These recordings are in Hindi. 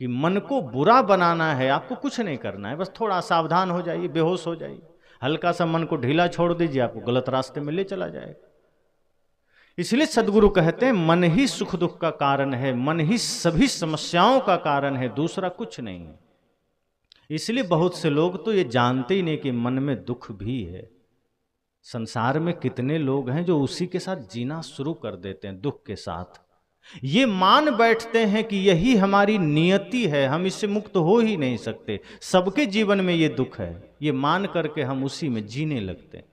कि मन को बुरा बनाना है, आपको कुछ नहीं करना है, बस थोड़ा सावधान हो जाइए, बेहोश हो जाइए, हल्का सा मन को ढीला छोड़ दीजिए, आपको गलत रास्ते में ले चला जाएगा। इसलिए सदगुरु कहते हैं मन ही सुख दुख का कारण है, मन ही सभी समस्याओं का कारण है, दूसरा कुछ नहीं है। इसलिए बहुत से लोग तो ये जानते ही नहीं कि मन में दुख भी है। संसार में कितने लोग हैं जो उसी के साथ जीना शुरू कर देते हैं, दुख के साथ। ये मान बैठते हैं कि यही हमारी नियति है, हम इससे मुक्त हो ही नहीं सकते, सबके जीवन में ये दुख है, ये मान करके हम उसी में जीने लगते हैं।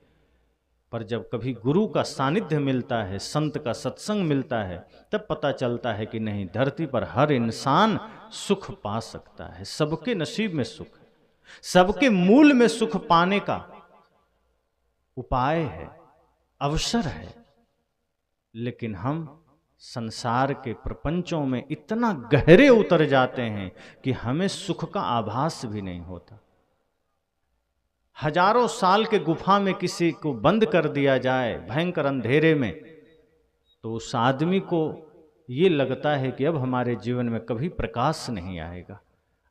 पर जब कभी गुरु का सानिध्य मिलता है, संत का सत्संग मिलता है, तब पता चलता है कि नहीं, धरती पर हर इंसान सुख पा सकता है, सबके नसीब में सुख है, सबके मूल में सुख पाने का उपाय है, अवसर है। लेकिन हम संसार के प्रपंचों में इतना गहरे उतर जाते हैं कि हमें सुख का आभास भी नहीं होता। हजारों साल के गुफा में किसी को बंद कर दिया जाए भयंकर अंधेरे में, तो उस आदमी को ये लगता है कि अब हमारे जीवन में कभी प्रकाश नहीं आएगा,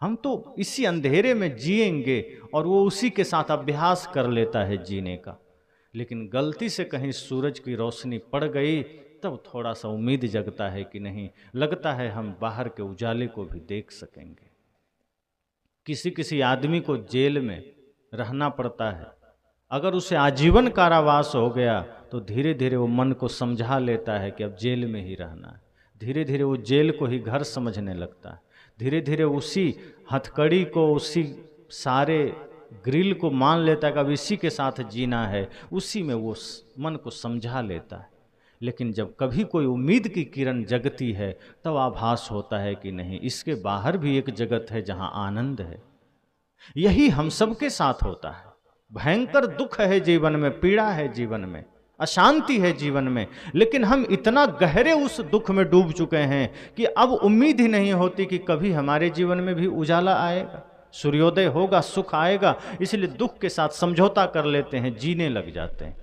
हम तो इसी अंधेरे में जिएंगे, और वो उसी के साथ अभ्यास कर लेता है जीने का। लेकिन गलती से कहीं सूरज की रोशनी पड़ गई, तब थोड़ा सा उम्मीद जगता है कि नहीं, लगता है हम बाहर के उजाले को भी देख सकेंगे। किसी किसी आदमी को जेल में रहना पड़ता है, अगर उसे आजीवन कारावास हो गया तो धीरे धीरे वो मन को समझा लेता है कि अब जेल में ही रहना है। धीरे धीरे वो जेल को ही घर समझने लगता है, धीरे धीरे उसी हथकड़ी को, उसी सारे ग्रिल को मान लेता है कि अब इसी के साथ जीना है, उसी में वो मन को समझा लेता है। लेकिन जब कभी कोई उम्मीद की किरण जगती है, तब आभास होता है कि नहीं, इसके बाहर भी एक जगत है जहां आनंद है। यही हम सबके साथ होता है। भयंकर दुख है जीवन में, पीड़ा है जीवन में, अशांति है जीवन में, लेकिन हम इतना गहरे उस दुख में डूब चुके हैं कि अब उम्मीद ही नहीं होती कि कभी हमारे जीवन में भी उजाला आएगा, सूर्योदय होगा, सुख आएगा। इसलिए दुख के साथ समझौता कर लेते हैं, जीने लग जाते हैं।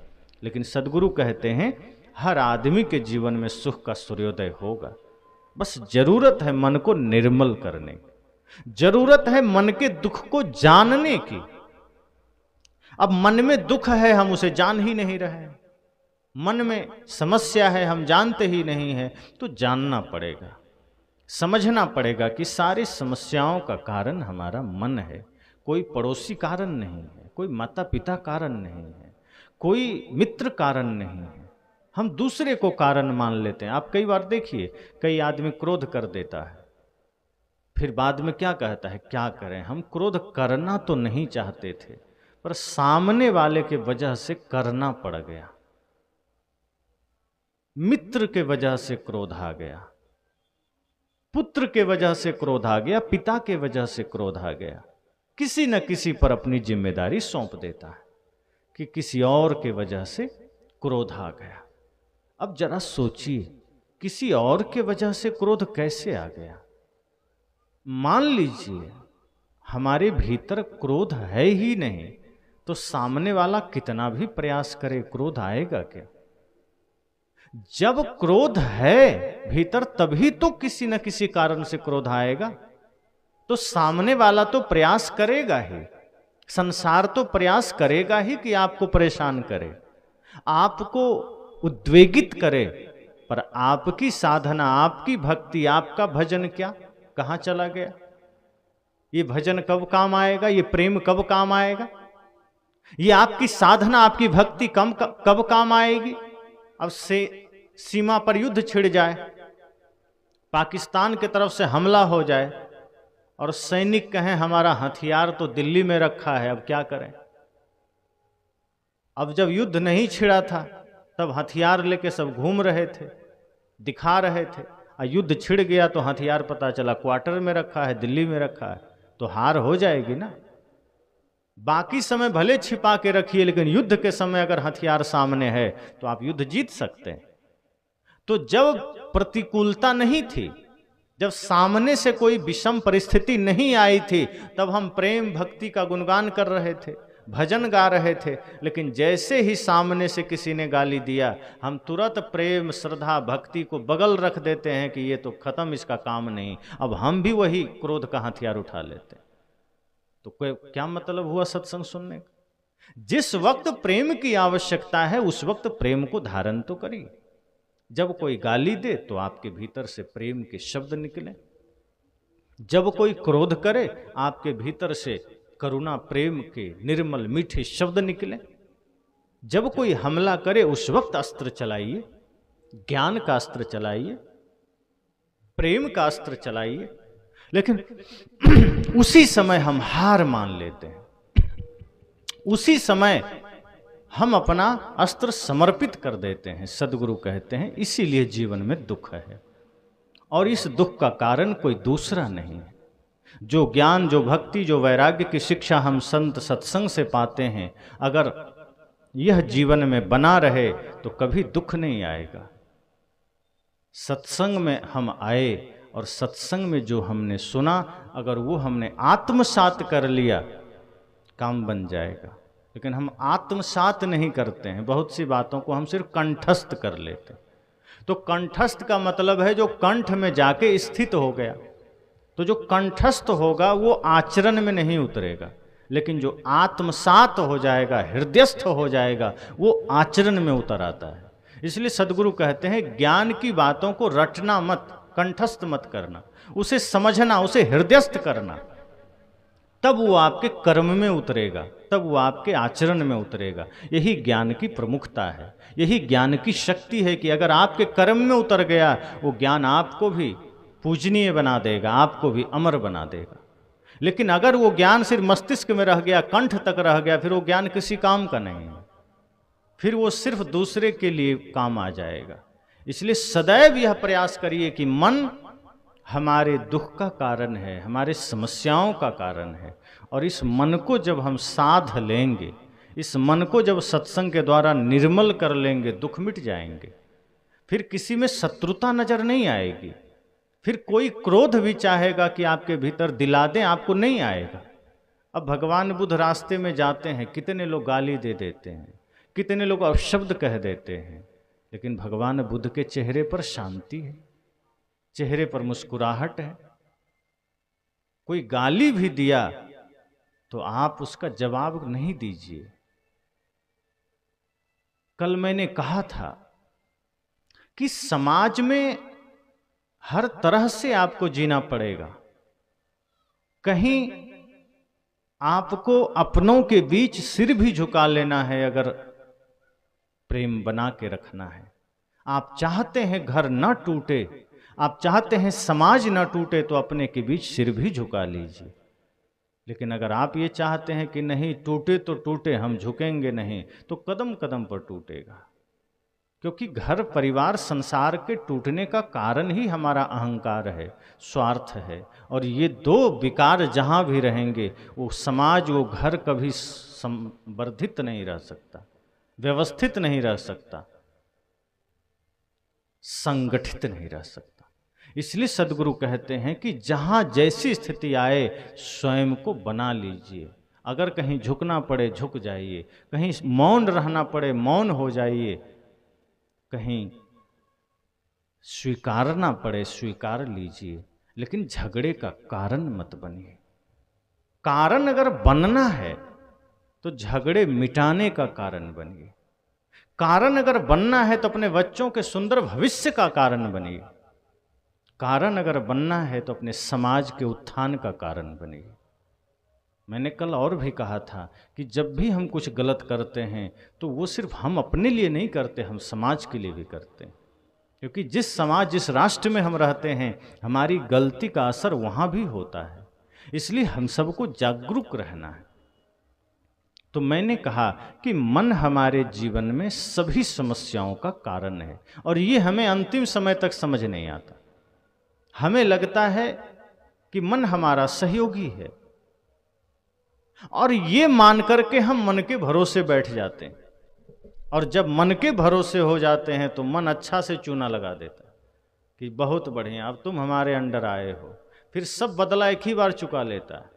लेकिन सदगुरु कहते हैं हर आदमी के जीवन में सुख का सूर्योदय होगा, बस जरूरत है मन को निर्मल करने की, जरूरत है मन के दुख को जानने की। अब मन में दुख है, हम उसे जान ही नहीं रहे, मन में समस्या है, हम जानते ही नहीं है, तो जानना पड़ेगा, समझना पड़ेगा कि सारी समस्याओं का कारण हमारा मन है, कोई पड़ोसी कारण नहीं है, कोई माता पिता कारण नहीं है, कोई मित्र कारण नहीं है, हम दूसरे को कारण मान लेते हैं। आप कई बार देखिए, कई आदमी क्रोध कर देता है, फिर बाद में क्या कहता है, क्या करें, हम क्रोध करना तो नहीं चाहते थे, पर सामने वाले के वजह से करना पड़ गया, मित्र के वजह से क्रोध आ गया, पुत्र के वजह से क्रोध आ गया, पिता के वजह से क्रोध आ गया। किसी न किसी पर अपनी जिम्मेदारी सौंप देता है कि किसी और के वजह से क्रोध आ गया। अब जरा सोचिए, किसी और के वजह से क्रोध कैसे आ गया? मान लीजिए हमारे भीतर क्रोध है ही नहीं, तो सामने वाला कितना भी प्रयास करे, क्रोध आएगा क्या? जब क्रोध है भीतर, तभी तो किसी न किसी कारण से क्रोध आएगा। तो सामने वाला तो प्रयास करेगा ही, संसार तो प्रयास करेगा ही कि आपको परेशान करे, आपको उद्वेगित करे, पर आपकी साधना, आपकी भक्ति, आपका भजन क्या कहां चला गया? ये भजन कब काम आएगा? ये प्रेम कब काम आएगा? ये आपकी साधना, आपकी भक्ति कब काम आएगी? अब से सीमा पर युद्ध छिड़ जाए, पाकिस्तान की तरफ से हमला हो जाए और सैनिक कहें हमारा हथियार तो दिल्ली में रखा है, अब क्या करें? अब जब युद्ध नहीं छिड़ा था तब हथियार लेके सब घूम रहे थे, दिखा रहे थे, और युद्ध छिड़ गया तो हथियार पता चला क्वार्टर में रखा है, दिल्ली में रखा है, तो हार हो जाएगी ना। बाकी समय भले छिपा के रखिए, लेकिन युद्ध के समय अगर हथियार सामने है तो आप युद्ध जीत सकते हैं। तो जब प्रतिकूलता नहीं थी, जब सामने से कोई विषम परिस्थिति नहीं आई थी, तब हम प्रेम भक्ति का गुणगान कर रहे थे, भजन गा रहे थे, लेकिन जैसे ही सामने से किसी ने गाली दिया, हम तुरंत प्रेम श्रद्धा भक्ति को बगल रख देते हैं कि ये तो खत्म, इसका काम नहीं। अब हम भी वही क्रोध का हथियार उठा लेते हैं। तो कोई क्या मतलब हुआ सत्संग सुनने का? जिस वक्त प्रेम की आवश्यकता है उस वक्त प्रेम को धारण तो करिए। जब कोई गाली दे तो आपके भीतर से प्रेम के शब्द निकले, जब कोई क्रोध करे आपके भीतर से करुणा प्रेम के निर्मल मीठे शब्द निकले, जब कोई हमला करे उस वक्त अस्त्र चलाइए, ज्ञान का अस्त्र चलाइए, प्रेम का अस्त्र चलाइए। लेकिन उसी समय हम हार मान लेते हैं, उसी समय हम अपना अस्त्र समर्पित कर देते हैं। सद्गुरु कहते हैं इसीलिए जीवन में दुख है, और इस दुख का कारण कोई दूसरा नहीं है। जो ज्ञान, जो भक्ति, जो वैराग्य की शिक्षा हम संत सत्संग से पाते हैं, अगर यह जीवन में बना रहे तो कभी दुख नहीं आएगा। सत्संग में हम आए और सत्संग में जो हमने सुना, अगर वो हमने आत्मसात कर लिया, काम बन जाएगा। लेकिन हम आत्मसात नहीं करते हैं, बहुत सी बातों को हम सिर्फ कंठस्थ कर लेते हैं। तो कंठस्थ का मतलब है जो कंठ में जाके स्थित हो गया। तो जो कंठस्थ होगा वो आचरण में नहीं उतरेगा, लेकिन जो आत्मसात हो जाएगा, हृदयस्थ हो जाएगा, वो आचरण में उतर आता है। इसलिए सद्गुरु कहते हैं ज्ञान की बातों को रटना मत, कंठस्थ मत करना, उसे समझना, उसे हृदयस्थ करना, तब वो आपके कर्म में उतरेगा, तब वो आपके आचरण में उतरेगा। यही ज्ञान की प्रमुखता है, यही ज्ञान की शक्ति है कि अगर आपके कर्म में उतर गया, वो ज्ञान आपको भी पूजनीय बना देगा, आपको भी अमर बना देगा। लेकिन अगर वो ज्ञान सिर्फ मस्तिष्क में रह गया, कंठ तक रह गया, फिर वो ज्ञान किसी काम का नहीं है, फिर वो सिर्फ दूसरे के लिए काम आ जाएगा। इसलिए सदैव यह प्रयास करिए कि मन हमारे दुख का कारण है, हमारे समस्याओं का कारण है, और इस मन को जब हम साध लेंगे, इस मन को जब सत्संग के द्वारा निर्मल कर लेंगे, दुख मिट जाएंगे। फिर किसी में शत्रुता नजर नहीं आएगी, फिर कोई क्रोध भी चाहेगा कि आपके भीतर दिला दें, आपको नहीं आएगा। अब भगवान बुद्ध रास्ते में जाते हैं, कितने लोग गाली दे देते हैं, कितने लोग अपशब्द कह देते हैं, लेकिन भगवान बुद्ध के चेहरे पर शांति है, चेहरे पर मुस्कुराहट है। कोई गाली भी दिया तो आप उसका जवाब नहीं दीजिए। कल मैंने कहा था कि समाज में हर तरह से आपको जीना पड़ेगा। कहीं आपको अपनों के बीच सिर भी झुका लेना है अगर प्रेम बना के रखना है। आप चाहते हैं घर ना टूटे, आप चाहते हैं समाज ना टूटे, तो अपने के बीच सिर भी झुका लीजिए। लेकिन अगर आप ये चाहते हैं कि नहीं टूटे तो टूटे, हम झुकेंगे नहीं, तो कदम कदम पर टूटेगा। क्योंकि घर परिवार संसार के टूटने का कारण ही हमारा अहंकार है, स्वार्थ है, और ये दो विकार जहाँ भी रहेंगे वो समाज, वो घर कभी संवर्धित नहीं रह सकता, व्यवस्थित नहीं रह सकता, संगठित नहीं रह सकता। इसलिए सद्गुरु कहते हैं कि जहाँ जैसी स्थिति आए स्वयं को बना लीजिए। अगर कहीं झुकना पड़े झुक जाइए, कहीं मौन रहना पड़े मौन हो जाइए, कहीं स्वीकारना पड़े स्वीकार लीजिए, लेकिन झगड़े का कारण मत बनिए। कारण अगर बनना है तो झगड़े मिटाने का कारण बनिए। कारण अगर बनना है तो अपने बच्चों के सुंदर भविष्य का कारण बनिए। कारण अगर बनना है तो अपने समाज के उत्थान का कारण बनिए। मैंने कल और भी कहा था कि जब भी हम कुछ गलत करते हैं तो वो सिर्फ हम अपने लिए नहीं करते, हम समाज के लिए भी करते हैं। क्योंकि जिस समाज, जिस राष्ट्र में हम रहते हैं, हमारी गलती का असर वहाँ भी होता है। इसलिए हम सबको जागरूक रहना है। तो मैंने कहा कि मन हमारे जीवन में सभी समस्याओं का कारण है, और ये हमें अंतिम समय तक समझ नहीं आता। हमें लगता है कि मन हमारा सहयोगी है, और ये मान करके हम मन के भरोसे बैठ जाते हैं। और जब मन के भरोसे हो जाते हैं तो मन अच्छा से चूना लगा देता है कि बहुत बढ़िया, अब तुम हमारे अंडर आए हो। फिर सब बदला एक ही बार चुका लेता है।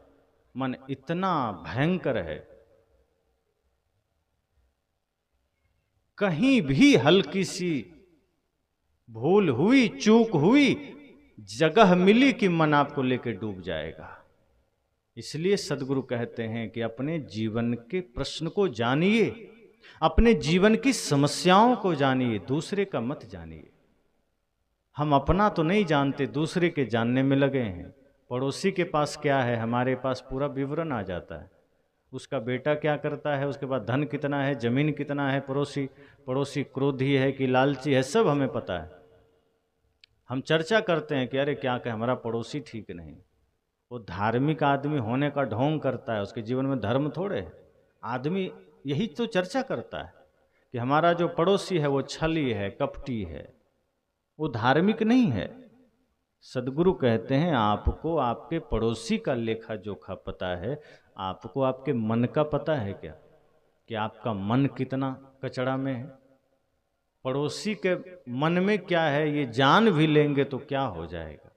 मन इतना भयंकर है कहीं भी हल्की सी भूल हुई, चूक हुई, जगह मिली कि मन आपको लेके डूब जाएगा। इसलिए सद्गुरु कहते हैं कि अपने जीवन के प्रश्न को जानिए, अपने जीवन की समस्याओं को जानिए, दूसरे का मत जानिए। हम अपना तो नहीं जानते, दूसरे के जानने में लगे हैं। पड़ोसी के पास क्या है, हमारे पास पूरा विवरण आ जाता है। उसका बेटा क्या करता है, उसके पास धन कितना है, जमीन कितना है, पड़ोसी क्रोधी है कि लालची है, सब हमें पता है। हम चर्चा करते हैं कि अरे क्या कहे, हमारा पड़ोसी ठीक नहीं। वो धार्मिक आदमी होने का ढोंग करता है, उसके जीवन में धर्म थोड़े है। आदमी यही तो चर्चा करता है कि हमारा जो पड़ोसी है वो छली है, कपटी है, वो धार्मिक नहीं है। सद्गुरु कहते हैं आपको आपके पड़ोसी का लेखा जोखा पता है, आपको आपके मन का पता है क्या, कि आपका मन कितना कचड़ा में है। पड़ोसी के मन में क्या है ये जान भी लेंगे तो क्या हो जाएगा।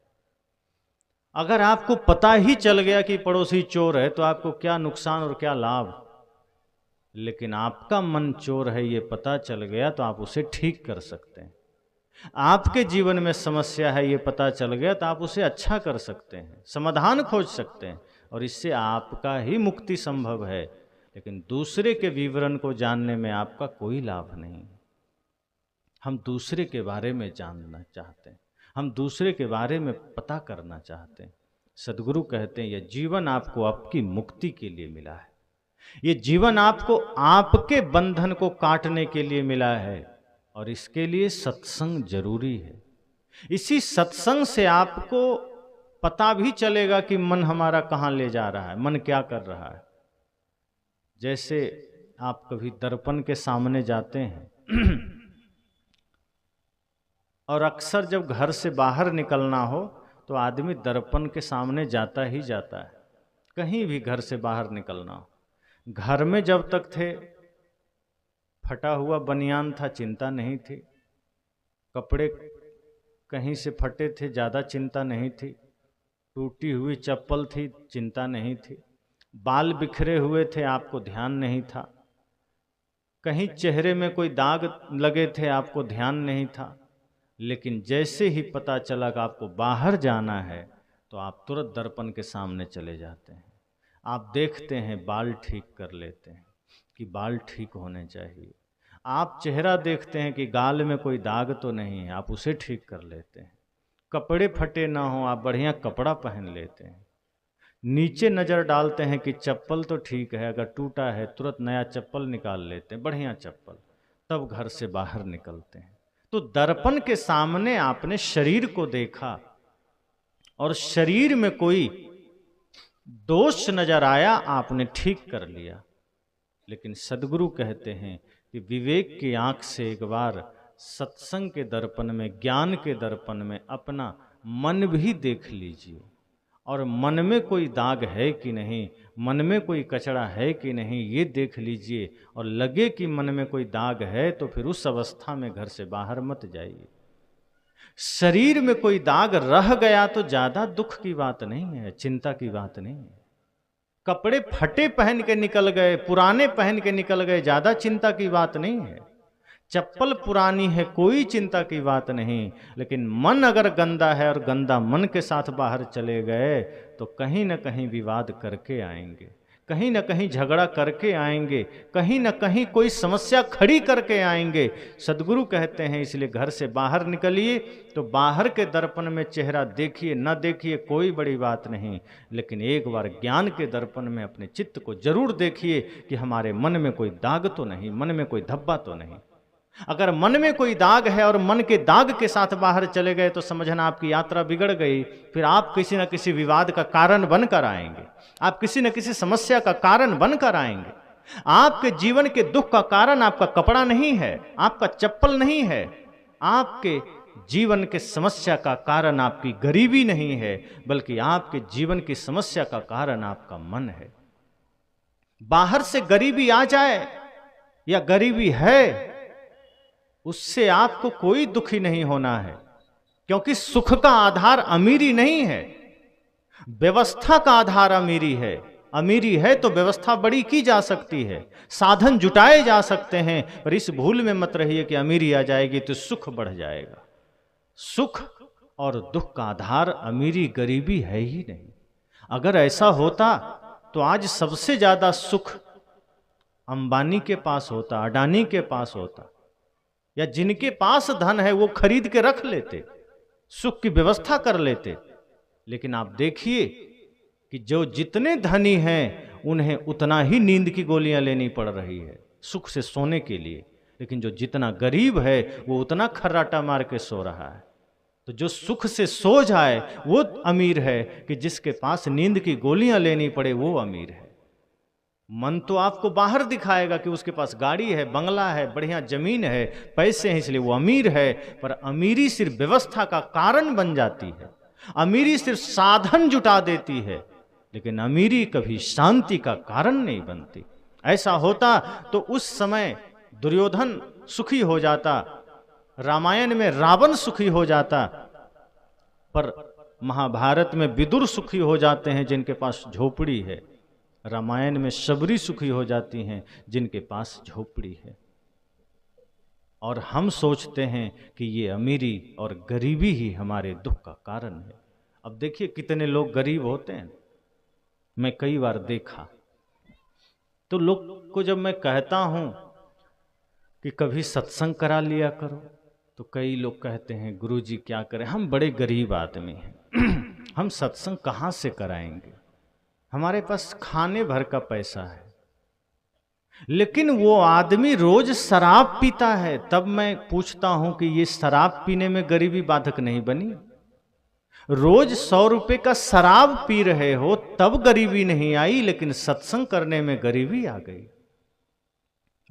अगर आपको पता ही चल गया कि पड़ोसी चोर है तो आपको क्या नुकसान और क्या लाभ। लेकिन आपका मन चोर है ये पता चल गया तो आप उसे ठीक कर सकते हैं। आपके जीवन में समस्या है ये पता चल गया तो आप उसे अच्छा कर सकते हैं, समाधान खोज सकते हैं, और इससे आपका ही मुक्ति संभव है। लेकिन दूसरे के विवरण को जानने में आपका कोई लाभ नहीं। हम दूसरे के बारे में जानना चाहते हैं, हम दूसरे के बारे में पता करना चाहते हैं। सद्गुरु कहते हैं यह जीवन आपको आपकी मुक्ति के लिए मिला है, ये जीवन आपको आपके बंधन को काटने के लिए मिला है, और इसके लिए सत्संग जरूरी है। इसी सत्संग से आपको पता भी चलेगा कि मन हमारा कहाँ ले जा रहा है, मन क्या कर रहा है। जैसे आप कभी दर्पण के सामने जाते हैं और अक्सर जब घर से बाहर निकलना हो तो आदमी दर्पण के सामने जाता ही जाता है, कहीं भी घर से बाहर निकलना हो। घर में जब तक थे फटा हुआ बनियान था, चिंता नहीं थी। कपड़े कहीं से फटे थे, ज़्यादा चिंता नहीं थी। टूटी हुई चप्पल थी, चिंता नहीं थी। बाल बिखरे हुए थे, आपको ध्यान नहीं था। कहीं चेहरे में कोई दाग लगे थे, आपको ध्यान नहीं था। लेकिन जैसे ही पता चला कि आपको बाहर जाना है तो आप तुरंत दर्पण के सामने चले जाते हैं। आप देखते हैं, बाल ठीक कर लेते हैं कि बाल ठीक होने चाहिए। आप चेहरा देखते हैं कि गाल में कोई दाग तो नहीं है, आप उसे ठीक कर लेते हैं। कपड़े फटे ना हो, आप बढ़िया कपड़ा पहन लेते हैं। नीचे नज़र डालते हैं कि चप्पल तो ठीक है, अगर टूटा है तुरंत नया चप्पल निकाल लेते हैं, बढ़िया चप्पल, तब घर से बाहर निकलते हैं। तो दर्पण के सामने आपने शरीर को देखा और शरीर में कोई दोष नजर आया, आपने ठीक कर लिया। लेकिन सद्गुरु कहते हैं कि विवेक की आंख से एक बार सत्संग के दर्पण में, ज्ञान के दर्पण में अपना मन भी देख लीजिए, और मन में कोई दाग है कि नहीं, मन में कोई कचरा है कि नहीं, ये देख लीजिए। और लगे कि मन में कोई दाग है तो फिर उस अवस्था में घर से बाहर मत जाइए। शरीर में कोई दाग रह गया तो ज़्यादा दुख की बात नहीं है, चिंता की बात नहीं है। कपड़े फटे पहन के निकल गए, पुराने पहन के निकल गए, ज़्यादा चिंता की बात नहीं है। चप्पल पुरानी है, कोई चिंता की बात नहीं। लेकिन मन अगर गंदा है और गंदा मन के साथ बाहर चले गए तो कहीं ना कहीं विवाद करके आएंगे, कहीं ना कहीं झगड़ा करके आएंगे, कहीं ना कहीं कोई समस्या खड़ी करके आएंगे। सद्गुरु कहते हैं इसलिए घर से बाहर निकलिए तो बाहर के दर्पण में चेहरा देखिए, न देखिए कोई बड़ी बात नहीं, लेकिन एक बार ज्ञान के दर्पण में अपने चित्त को जरूर देखिए कि हमारे मन में कोई दाग तो नहीं, मन में कोई धब्बा तो नहीं। अगर मन में कोई दाग है और मन के दाग के साथ बाहर चले गए तो समझना आपकी यात्रा बिगड़ गई। फिर आप किसी न किसी विवाद का कारण बनकर आएंगे, आप किसी न किसी समस्या का कारण बनकर आएंगे। आपके जीवन के दुख का कारण आपका कपड़ा नहीं है, आपका चप्पल नहीं है। आपके जीवन के समस्या का कारण आपकी गरीबी नहीं है, बल्कि आपके जीवन की समस्या का कारण आपका मन है। बाहर से गरीबी आ जाए या गरीबी है, उससे आपको कोई दुखी नहीं होना है, क्योंकि सुख का आधार अमीरी नहीं है, व्यवस्था का आधार अमीरी है। अमीरी है तो व्यवस्था बड़ी की जा सकती है, साधन जुटाए जा सकते हैं, पर इस भूल में मत रहिए कि अमीरी आ जाएगी तो सुख बढ़ जाएगा। सुख और दुख का आधार अमीरी गरीबी है ही नहीं। अगर ऐसा होता तो आज सबसे ज्यादा सुख अंबानी के पास होता, अडानी के पास होता, या जिनके पास धन है वो खरीद के रख लेते, सुख की व्यवस्था कर लेते। लेकिन आप देखिए कि जो जितने धनी हैं उन्हें उतना ही नींद की गोलियां लेनी पड़ रही है सुख से सोने के लिए, लेकिन जो जितना गरीब है वो उतना खर्राटा मार के सो रहा है। तो जो सुख से सो जाए वो अमीर है, कि जिसके पास नींद की गोलियां लेनी पड़े वो अमीर है। मन तो आपको बाहर दिखाएगा कि उसके पास गाड़ी है, बंगला है, बढ़िया जमीन है, पैसे हैं, इसलिए वो अमीर है, पर अमीरी सिर्फ व्यवस्था का कारण बन जाती है, अमीरी सिर्फ साधन जुटा देती है, लेकिन अमीरी कभी शांति का कारण नहीं बनती। ऐसा होता तो उस समय दुर्योधन सुखी हो जाता, रामायण में रावण सुखी हो जाता, पर महाभारत में विदुर सुखी हो जाते हैं जिनके पास झोपड़ी है, रामायण में शबरी सुखी हो जाती हैं जिनके पास झोपड़ी है। और हम सोचते हैं कि ये अमीरी और गरीबी ही हमारे दुख का कारण है। अब देखिए कितने लोग गरीब होते हैं, मैं कई बार देखा। तो लोग को जब मैं कहता हूं कि कभी सत्संग करा लिया करो, तो कई लोग कहते हैं गुरुजी क्या करें, हम बड़े गरीब आदमी हैं हम सत्संग कहाँ से कराएंगे, हमारे पास खाने भर का पैसा है। लेकिन वो आदमी रोज शराब पीता है, तब मैं पूछता हूं कि ये शराब पीने में गरीबी बाधक नहीं बनी? रोज 100 रुपए का शराब पी रहे हो तब गरीबी नहीं आई, लेकिन सत्संग करने में गरीबी आ गई।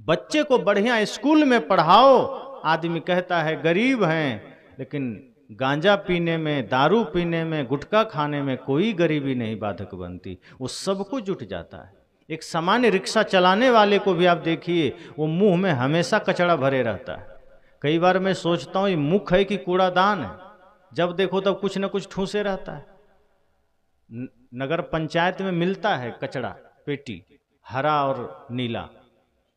बच्चे को बढ़िया स्कूल में पढ़ाओ, आदमी कहता है गरीब हैं, लेकिन गांजा पीने में, दारू पीने में, गुटखा खाने में कोई गरीबी नहीं बाधक बनती, वो सबको जुट जाता है। एक सामान्य रिक्शा चलाने वाले को भी आप देखिए, वो मुंह में हमेशा कचरा भरे रहता है। कई बार मैं सोचता हूँ ये मुख है कि कूड़ादान है, जब देखो तब कुछ न कुछ ठूसे रहता है। नगर पंचायत में मिलता है कचरा पेटी, हरा और नीला,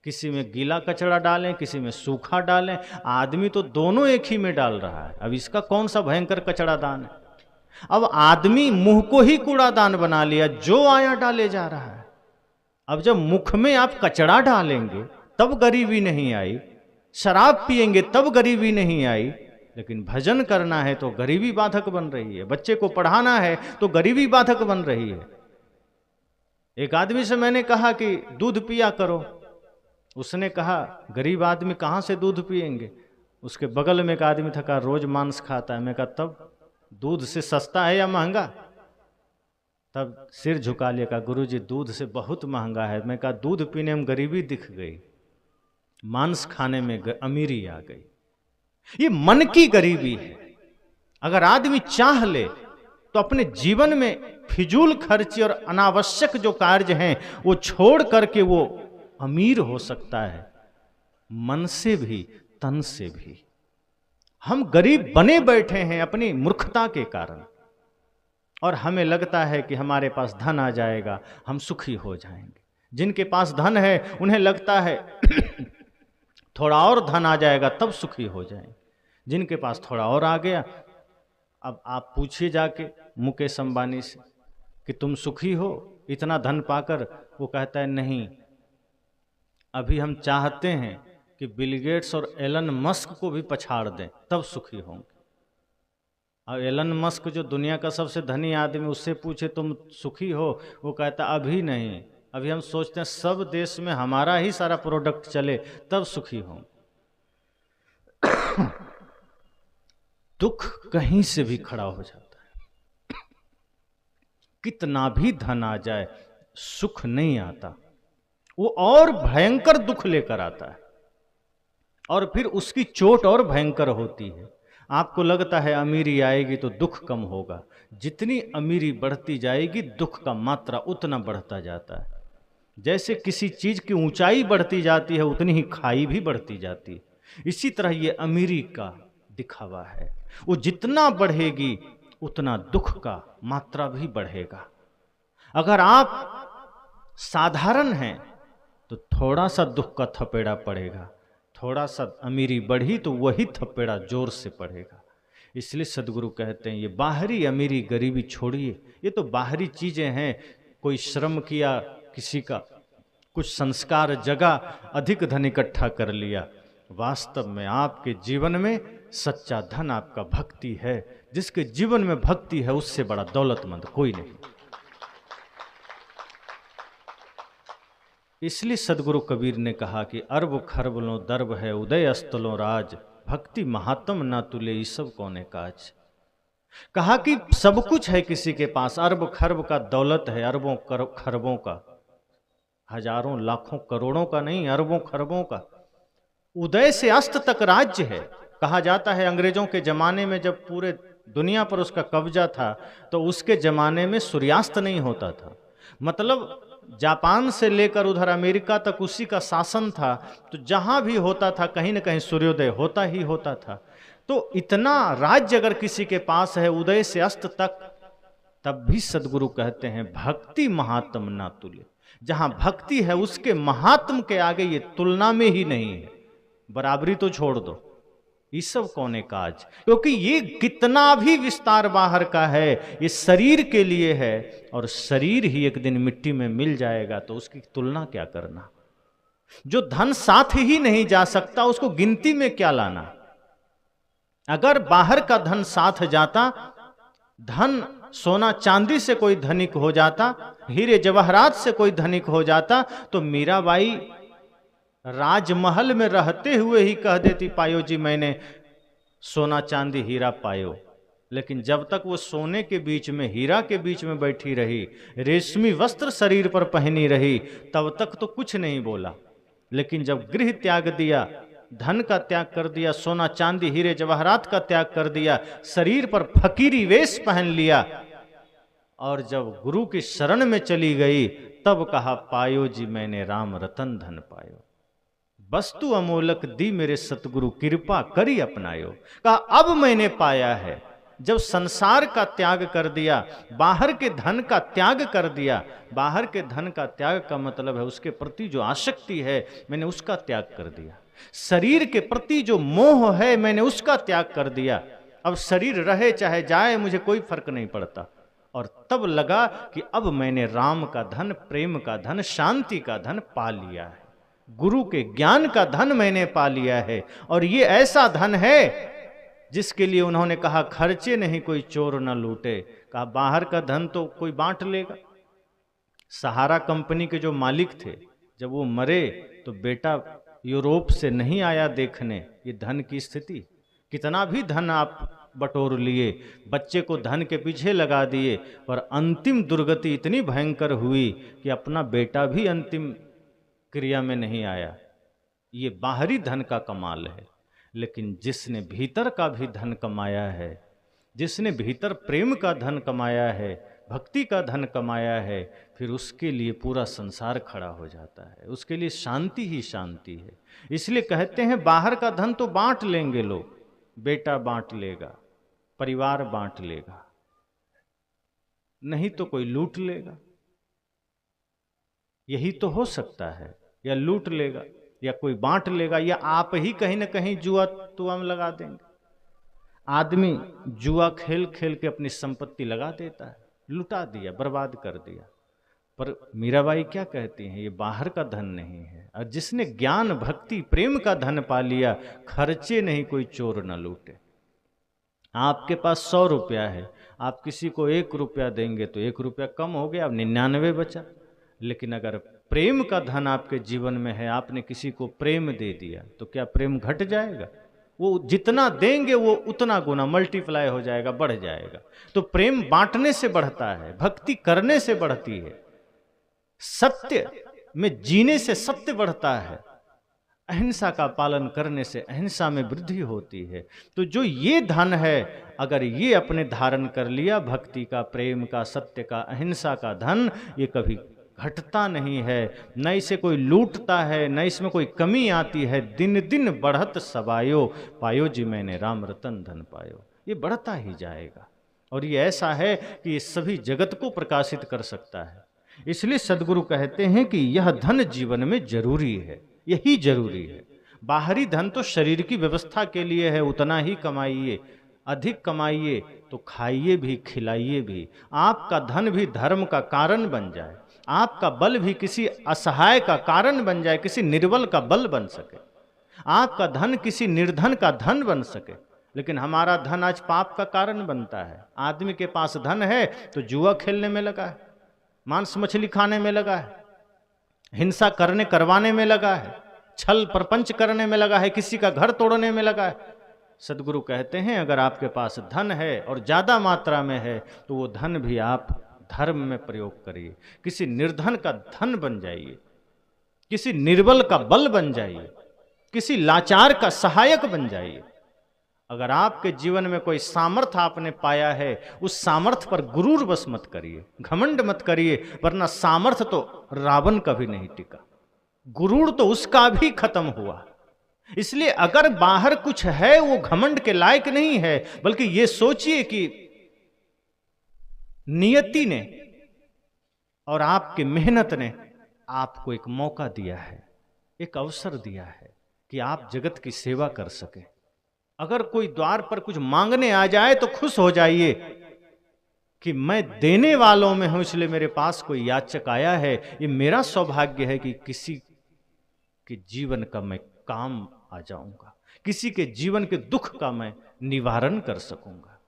किसी में गीला कचरा डालें, किसी में सूखा डालें, आदमी तो दोनों एक ही में डाल रहा है। अब इसका कौन सा भयंकर कचरा दान है? अब आदमी मुंह को ही कूड़ादान बना लिया, जो आया डाले जा रहा है। अब जब मुख में आप कचरा डालेंगे तब गरीबी नहीं आई, शराब पिएंगे तब गरीबी नहीं आई, लेकिन भजन करना है तो गरीबी बाधक बन रही है, बच्चे को पढ़ाना है तो गरीबी बाधक बन रही है। एक आदमी से मैंने कहा कि दूध पिया करो, उसने कहा गरीब आदमी कहाँ से दूध पिएंगे। उसके बगल में एक आदमी था, कहा रोज मांस खाता है। मैं कहा तब दूध से सस्ता है या महंगा? तब सिर झुका लिया, कहा गुरुजी दूध से बहुत महंगा है। मैं कहा दूध पीने में गरीबी दिख गई, मांस खाने में अमीरी आ गई। ये मन की गरीबी है। अगर आदमी चाह ले तो अपने जीवन में फिजूल खर्ची और अनावश्यक जो कार्य हैं वो छोड़ करके वो अमीर हो सकता है, मन से भी तन से भी। हम गरीब बने बैठे हैं अपनी मूर्खता के कारण, और हमें लगता है कि हमारे पास धन आ जाएगा हम सुखी हो जाएंगे। जिनके पास धन है उन्हें लगता है थोड़ा और धन आ जाएगा तब सुखी हो जाएंगे। जिनके पास थोड़ा और आ गया, अब आप पूछिए जाके मुकेश अंबानी से कि तुम सुखी हो इतना धन पाकर? वो कहता है नहीं, अभी हम चाहते हैं कि बिल गेट्स और एलन मस्क को भी पछाड़ दें तब सुखी होंगे। और एलन मस्क जो दुनिया का सबसे धनी आदमी, उससे पूछे तुम सुखी हो? वो कहता अभी नहीं, अभी हम सोचते हैं सब देश में हमारा ही सारा प्रोडक्ट चले तब सुखी होंगे। दुख कहीं से भी खड़ा हो जाता है, कितना भी धन आ जाए सुख नहीं आता, वो और भयंकर दुख लेकर आता है, और फिर उसकी चोट और भयंकर होती है। आपको लगता है अमीरी आएगी तो दुख कम होगा, जितनी अमीरी बढ़ती जाएगी दुख का मात्रा उतना बढ़ता जाता है। जैसे किसी चीज की ऊंचाई बढ़ती जाती है उतनी ही खाई भी बढ़ती जाती है, इसी तरह ये अमीरी का दिखावा है। वो जितना बढ़ेगी उतना दुख का मात्रा भी बढ़ेगा। अगर आप साधारण हैं तो थोड़ा सा दुख का थपेड़ा पड़ेगा, थोड़ा सा अमीरी बढ़ी तो वही थपेड़ा जोर से पड़ेगा। इसलिए सदगुरु कहते हैं ये बाहरी अमीरी गरीबी छोड़िए, ये तो बाहरी चीजें हैं। कोई श्रम किया, किसी का कुछ संस्कार जगा, अधिक धन इकट्ठा कर लिया। वास्तव में आपके जीवन में सच्चा धन आपका भक्ति है। जिसके जीवन में भक्ति है उससे बड़ा दौलतमंद कोई नहीं। इसलिए सदगुरु कबीर ने कहा कि अरब खरब लो दर्ब है उदय अस्तलो राज, भक्ति महात्म ना तुले ये सब कौने काज। कहा कि सब कुछ है किसी के पास, अरब खरब का दौलत है, अरबों खरबों का, हजारों लाखों करोड़ों का नहीं, अरबों खरबों का। उदय से अस्त तक राज्य है। कहा जाता है अंग्रेजों के जमाने में जब पूरे दुनिया पर उसका कब्जा था तो उसके जमाने में सूर्यास्त नहीं होता था। मतलब जापान से लेकर उधर अमेरिका तक उसी का शासन था, तो जहां भी होता था कहीं न कहीं सूर्योदय होता ही होता था। तो इतना राज्य अगर किसी के पास है उदय से अस्त तक, तब भी सदगुरु कहते हैं भक्ति महात्म ना तुले। जहां भक्ति है उसके महात्म के आगे ये तुलना में ही नहीं है। बराबरी तो छोड़ दो, ये सब कौने काज, क्योंकि ये कितना भी विस्तार बाहर का है, ये शरीर के लिए है, और शरीर ही एक दिन मिट्टी में मिल जाएगा, तो उसकी तुलना क्या करना। जो धन साथ ही नहीं जा सकता उसको गिनती में क्या लाना। अगर बाहर का धन साथ जाता, धन सोना चांदी से कोई धनिक हो जाता, हीरे जवाहरात से कोई धनिक हो जाता, तो मीराबाई राजमहल में रहते हुए ही कह देती पायो जी मैंने सोना चांदी हीरा पायो। लेकिन जब तक वो सोने के बीच में, हीरा के बीच में बैठी रही, रेशमी वस्त्र शरीर पर पहनी रही, तब तक तो कुछ नहीं बोला। लेकिन जब गृह त्याग दिया, धन का त्याग कर दिया, सोना चांदी हीरे जवाहरात का त्याग कर दिया, शरीर पर फकीरी वेश पहन लिया, और जब गुरु की शरण में चली गई, तब कहा पायो जी मैंने राम रतन धन पायो। वस्तु अमोलक दी मेरे सतगुरु कृपा करी अपनायो। कहा अब मैंने पाया है। जब संसार का त्याग कर दिया, बाहर के धन का त्याग कर दिया, बाहर के धन का त्याग का मतलब है उसके प्रति जो आसक्ति है मैंने उसका त्याग कर दिया, शरीर के प्रति जो मोह है मैंने उसका त्याग कर दिया। अब शरीर रहे चाहे जाए मुझे कोई फर्क नहीं पड़ता। और तब लगा कि अब मैंने राम का धन, प्रेम का धन, शांति का धन पा लिया है, गुरु के ज्ञान का धन मैंने पा लिया है। और ये ऐसा धन है जिसके लिए उन्होंने कहा खर्चे नहीं कोई चोर न लूटे। कहा बाहर का धन तो कोई बांट लेगा। सहारा कंपनी के जो मालिक थे, जब वो मरे तो बेटा यूरोप से नहीं आया देखने ये धन की स्थिति। कितना भी धन आप बटोर लिए, बच्चे को धन के पीछे लगा दिए, पर अंतिम दुर्गति इतनी भयंकर हुई कि अपना बेटा भी अंतिम क्रिया में नहीं आया। ये बाहरी धन का कमाल है। लेकिन जिसने भीतर का भी धन कमाया है, जिसने भीतर प्रेम का धन कमाया है, भक्ति का धन कमाया है, फिर उसके लिए पूरा संसार खड़ा हो जाता है, उसके लिए शांति ही शांति है। इसलिए कहते हैं बाहर का धन तो बांट लेंगे लोग, बेटा बांट लेगा, परिवार बांट लेगा, नहीं तो कोई लूट लेगा। यही तो हो सकता है, या लूट लेगा या कोई बांट लेगा, या आप ही कहीं ना कहीं जुआ तुआ में लगा देंगे। आदमी जुआ खेल खेल के अपनी संपत्ति लगा देता है, लुटा दिया, बर्बाद कर दिया। पर मीराबाई क्या कहती हैं, ये बाहर का धन नहीं है। और जिसने ज्ञान भक्ति प्रेम का धन पा लिया, खर्चे नहीं कोई चोर न लूटे। आपके पास 100 रुपया है, आप किसी को 1 रुपया देंगे तो 1 रुपया कम हो गया, अब 99 बचा। लेकिन अगर प्रेम का धन आपके जीवन में है, आपने किसी को प्रेम दे दिया, तो क्या प्रेम घट जाएगा? वो जितना देंगे वो उतना गुना मल्टीप्लाई हो जाएगा, बढ़ जाएगा। तो प्रेम बांटने से बढ़ता है, भक्ति करने से बढ़ती है, सत्य में जीने से सत्य बढ़ता है, अहिंसा का पालन करने से अहिंसा में वृद्धि होती है। तो जो ये धन है, अगर ये अपने धारण कर लिया, भक्ति का, प्रेम का, सत्य का, अहिंसा का धन, ये कभी घटता नहीं है, न इसे कोई लूटता है, न इसमें कोई कमी आती है। दिन दिन बढ़त सबायो, पायो जी मैंने राम रतन धन पायो। ये बढ़ता ही जाएगा। और ये ऐसा है कि ये सभी जगत को प्रकाशित कर सकता है। इसलिए सद्गुरु कहते हैं कि यह धन जीवन में जरूरी है, यही जरूरी है। बाहरी धन तो शरीर की व्यवस्था के लिए है, उतना ही कमाइए, अधिक कमाइए तो खाइए भी खिलाइए भी। आपका धन भी धर्म का कारण बन जाए, आपका बल भी किसी असहाय का कारण बन जाए, किसी निर्बल का बल बन सके, आपका धन किसी निर्धन का धन बन सके। लेकिन हमारा धन आज पाप का कारण बनता है। आदमी के पास धन है तो जुआ खेलने में लगा है, मांस मछली खाने में लगा है, हिंसा करवाने में लगा है, छल प्रपंच करने में लगा है, किसी का घर तोड़ने में लगा है। सद्गुरु कहते हैं अगर आपके पास धन है और ज्यादा मात्रा में है तो वो धन भी आप धर्म में प्रयोग करिए, किसी निर्धन का धन बन जाइए, किसी निर्बल का बल बन जाइए, किसी लाचार का सहायक बन जाइए। अगर आपके जीवन में कोई सामर्थ्य आपने पाया है, उस सामर्थ्य पर गुरूर बस मत करिए, घमंड मत करिए, वरना सामर्थ्य तो रावण का भी नहीं टिका, गुरूर तो उसका भी खत्म हुआ। इसलिए अगर बाहर कुछ है वो घमंड के लायक नहीं है, बल्कि ये सोचिए कि नियति ने और आपकी मेहनत ने आपको एक मौका दिया है, एक अवसर दिया है कि आप जगत की सेवा कर सके। अगर कोई द्वार पर कुछ मांगने आ जाए तो खुश हो जाइए कि मैं देने वालों में हूं, इसलिए मेरे पास कोई याचक आया है। ये मेरा सौभाग्य है कि किसी के जीवन का मैं काम आ जाऊंगा, किसी के जीवन के दुख का मैं निवारण कर सकूंगा।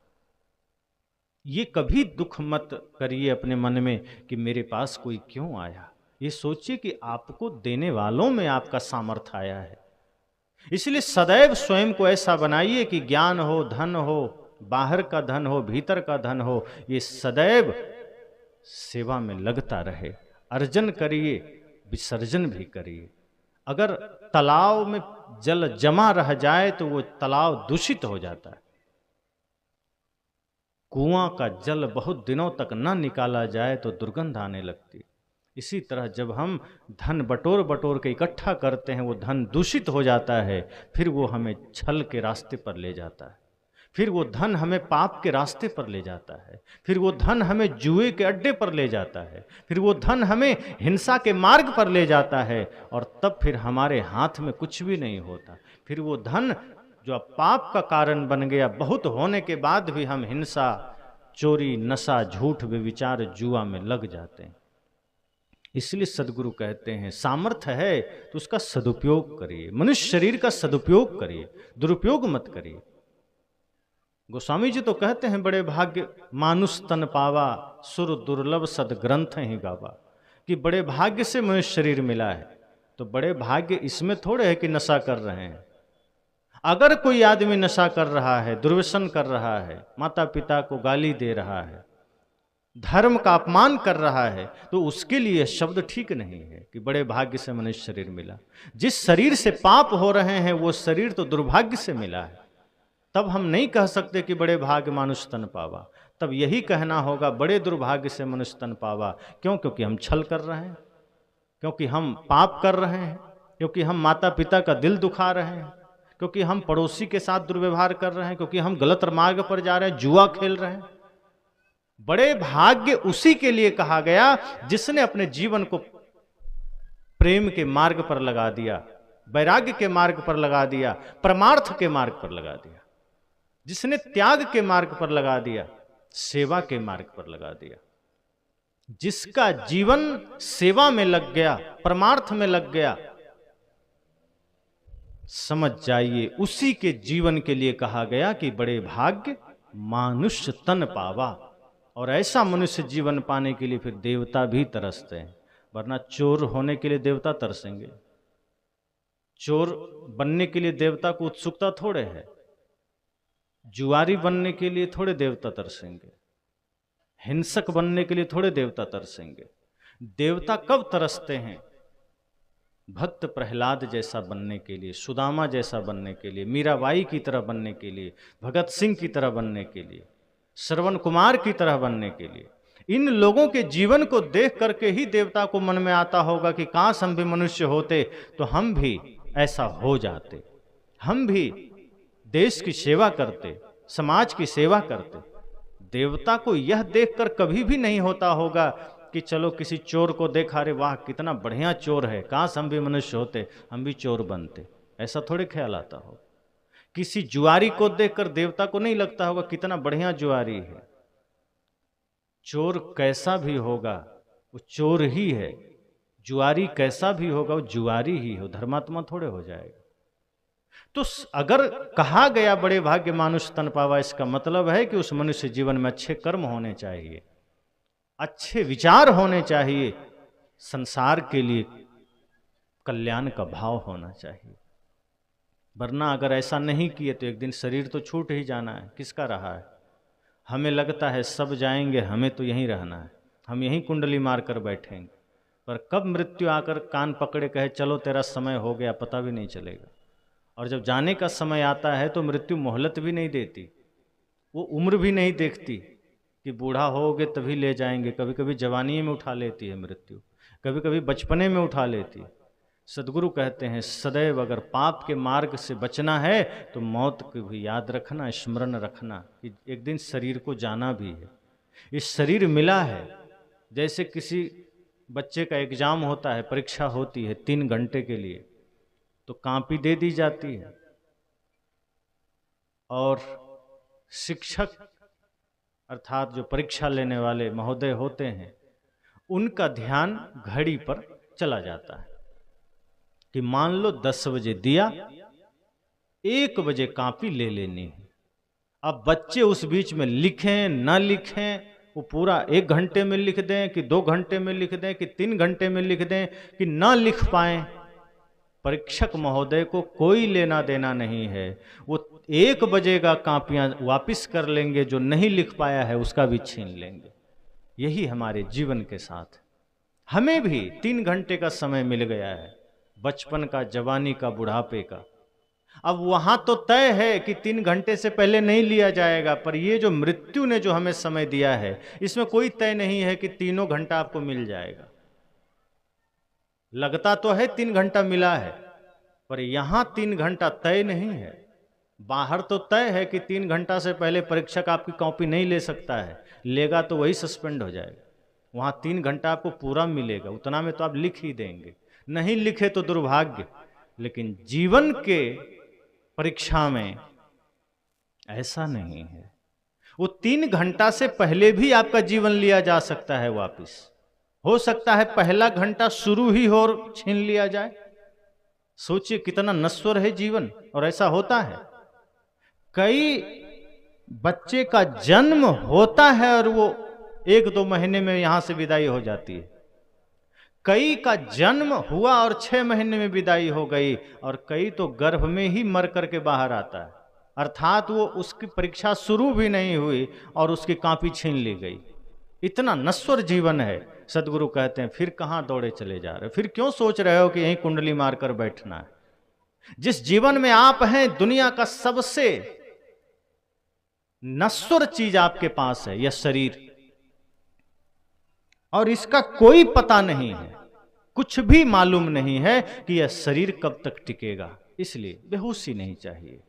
ये कभी दुख मत करिए अपने मन में कि मेरे पास कोई क्यों आया। ये सोचिए कि आपको देने वालों में आपका सामर्थ्य आया है। इसलिए सदैव स्वयं को ऐसा बनाइए कि ज्ञान हो, धन हो, बाहर का धन हो, भीतर का धन हो, ये सदैव सेवा में लगता रहे। अर्जन करिए, विसर्जन भी करिए। अगर तालाब में जल जमा रह जाए तो वो तालाब दूषित हो जाता है। कुआं का जल बहुत दिनों तक न निकाला जाए तो दुर्गंध आने लगती है। इसी तरह जब हम धन बटोर बटोर के इकट्ठा करते हैं, वो धन दूषित हो जाता है, फिर वो हमें छल के रास्ते पर ले जाता है, फिर वो धन हमें पाप के रास्ते पर ले जाता है, फिर वो धन हमें जुए के अड्डे पर ले जाता है, फिर वो धन हमें हिंसा के मार्ग पर ले जाता है, और तब फिर हमारे हाथ में कुछ भी नहीं होता। फिर वो धन जो अब पाप का कारण बन गया, बहुत होने के बाद भी हम हिंसा, चोरी, नशा, झूठ, व्यभिचार, जुआ में लग जाते हैं। इसलिए सद्गुरु कहते हैं सामर्थ्य है तो उसका सदुपयोग करिए, मनुष्य शरीर का सदुपयोग करिए, दुरुपयोग मत करिए। गोस्वामी जी तो कहते हैं बड़े भाग्य मानुष तन पावा, सुर दुर्लभ सदग्रंथ ही गावा, कि बड़े भाग्य से मनुष्य शरीर मिला है। तो बड़े भाग्य इसमें थोड़े है कि नशा कर रहे हैं। अगर कोई आदमी नशा कर रहा है, दुर्व्यसन कर रहा है, माता पिता को गाली दे रहा है, धर्म का अपमान कर रहा है, तो उसके लिए शब्द ठीक नहीं है कि बड़े भाग्य से मनुष्य शरीर मिला। जिस शरीर से पाप हो रहे हैं वो शरीर तो दुर्भाग्य से मिला है। तब हम नहीं कह सकते कि बड़े भाग्य मानुष तन पावा, तब यही कहना होगा बड़े दुर्भाग्य से मनुष्य तन पावा। क्यों? क्योंकि हम छल कर रहे हैं, क्योंकि हम पाप कर रहे हैं, क्योंकि हम माता पिता का दिल दुखा रहे हैं, क्योंकि हम पड़ोसी के साथ दुर्व्यवहार कर रहे हैं, क्योंकि हम गलत मार्ग पर जा रहे हैं, जुआ खेल रहे हैं। बड़े भाग्य उसी के लिए कहा गया जिसने अपने जीवन को प्रेम के मार्ग पर लगा दिया, वैराग्य के मार्ग पर लगा दिया, परमार्थ के मार्ग पर लगा दिया, जिसने त्याग के मार्ग पर लगा दिया, सेवा के मार्ग पर लगा दिया। जिसका जीवन सेवा में लग गया, परमार्थ में लग गया, समझ जाइए उसी के जीवन के लिए कहा गया कि बड़े भाग्य मानुष्य तन पावा। और ऐसा मनुष्य जीवन पाने के लिए फिर देवता भी तरसते हैं, वरना चोर होने के लिए देवता तरसेंगे? चोर बनने के लिए देवता को उत्सुकता थोड़े है, जुआरी बनने के लिए थोड़े देवता तरसेंगे, हिंसक बनने के लिए थोड़े देवता तरसेंगे। देवता कब तरसते हैं? भक्त प्रहलाद जैसा बनने के लिए, सुदामा जैसा बनने के लिए, मीराबाई की तरह बनने के लिए, भगत सिंह की तरह बनने के लिए, श्रवण कुमार की तरह बनने के लिए। इन लोगों के जीवन को देख करके ही देवता को मन में आता होगा कि काश हम भी मनुष्य होते तो हम भी ऐसा हो जाते, हम भी देश की सेवा करते, समाज की सेवा करते। देवता को यह देखकर कभी भी नहीं होता होगा कि चलो किसी चोर को देखा, अरे वाह कितना बढ़िया चोर है, काश हम भी मनुष्य होते, हम भी चोर बनते, ऐसा थोड़े ख्याल आता हो। किसी जुआरी को देखकर देवता को नहीं लगता होगा कितना बढ़िया जुआरी है। चोर कैसा भी होगा वो चोर ही है, जुआरी कैसा भी होगा वो जुआरी ही हो, धर्मात्मा थोड़े हो जाएगा। तो अगर कहा गया बड़े भाग्य मानुष तन पावा, इसका मतलब है कि उस मनुष्य जीवन में अच्छे कर्म होने चाहिए, अच्छे विचार होने चाहिए, संसार के लिए कल्याण का भाव होना चाहिए। वरना अगर ऐसा नहीं किए तो एक दिन शरीर तो छूट ही जाना है। किसका रहा है? हमें लगता है सब जाएंगे, हमें तो यहीं रहना है, हम यहीं कुंडली मार कर बैठेंगे, पर कब मृत्यु आकर कान पकड़े कहे चलो तेरा समय हो गया, पता भी नहीं चलेगा। और जब जाने का समय आता है तो मृत्यु मोहलत भी नहीं देती, वो उम्र भी नहीं देखती कि बूढ़ा होगे तभी ले जाएंगे। कभी कभी जवानी में उठा लेती है मृत्यु, कभी कभी बचपने में उठा लेती है। सदगुरु कहते हैं सदैव अगर पाप के मार्ग से बचना है तो मौत को भी याद रखना, स्मरण रखना कि एक दिन शरीर को जाना भी है। इस शरीर मिला है, जैसे किसी बच्चे का एग्जाम होता है, परीक्षा होती है 3 घंटे के लिए, तो कॉपी दे दी जाती है और शिक्षक अर्थात जो परीक्षा लेने वाले महोदय होते हैं उनका ध्यान घड़ी पर चला जाता है कि मान लो 10 बजे दिया, 1 बजे कॉपी ले लेनी है। अब बच्चे उस बीच में लिखें ना लिखें, वो पूरा 1 घंटे में लिख दें कि 2 घंटे में लिख दें कि 3 घंटे में लिख दें कि ना लिख पाएं, परीक्षक महोदय को कोई लेना देना नहीं है। वो 1 बजे का कॉपियां वापिस कर लेंगे, जो नहीं लिख पाया है उसका भी छीन लेंगे। यही हमारे जीवन के साथ हमें भी 3 घंटे का समय मिल गया है, बचपन का, जवानी का, बुढ़ापे का। अब वहां तो तय है कि 3 घंटे से पहले नहीं लिया जाएगा, पर ये जो मृत्यु ने जो हमें समय दिया है इसमें कोई तय नहीं है कि 3 घंटा आपको मिल जाएगा। लगता तो है 3 घंटा मिला है, पर यहां 3 घंटा तय नहीं है। बाहर तो तय है कि 3 घंटा से पहले परीक्षक आपकी कॉपी नहीं ले सकता है, लेगा तो वही सस्पेंड हो जाएगा। वहां 3 घंटा आपको पूरा मिलेगा, उतना में तो आप लिख ही देंगे, नहीं लिखे तो दुर्भाग्य। लेकिन जीवन के परीक्षा में ऐसा नहीं है। वो 3 घंटा से पहले भी आपका जीवन लिया जा सकता है वापिस। हो सकता है पहला घंटा शुरू ही हो और छीन लिया जाए। सोचिए कितना नश्वर है जीवन, और ऐसा होता है। कई बच्चे का जन्म होता है और वो 1-2 महीने में यहां से विदाई हो जाती है। कई का जन्म हुआ और 6 महीने में विदाई हो गई, और कई तो गर्भ में ही मर करके बाहर आता है, अर्थात वो उसकी परीक्षा शुरू भी नहीं हुई और उसकी कॉपी छीन ली गई। इतना नश्वर जीवन है। सदगुरु कहते हैं फिर कहां दौड़े चले जा रहे, फिर क्यों सोच रहे हो कि यहीं कुंडली मारकर बैठना है। जिस जीवन में आप हैं, दुनिया का सबसे नश्वर चीज आपके पास है, यह शरीर, और इसका कोई पता नहीं है, कुछ भी मालूम नहीं है कि यह शरीर कब तक टिकेगा। इसलिए बेहोशी नहीं चाहिए,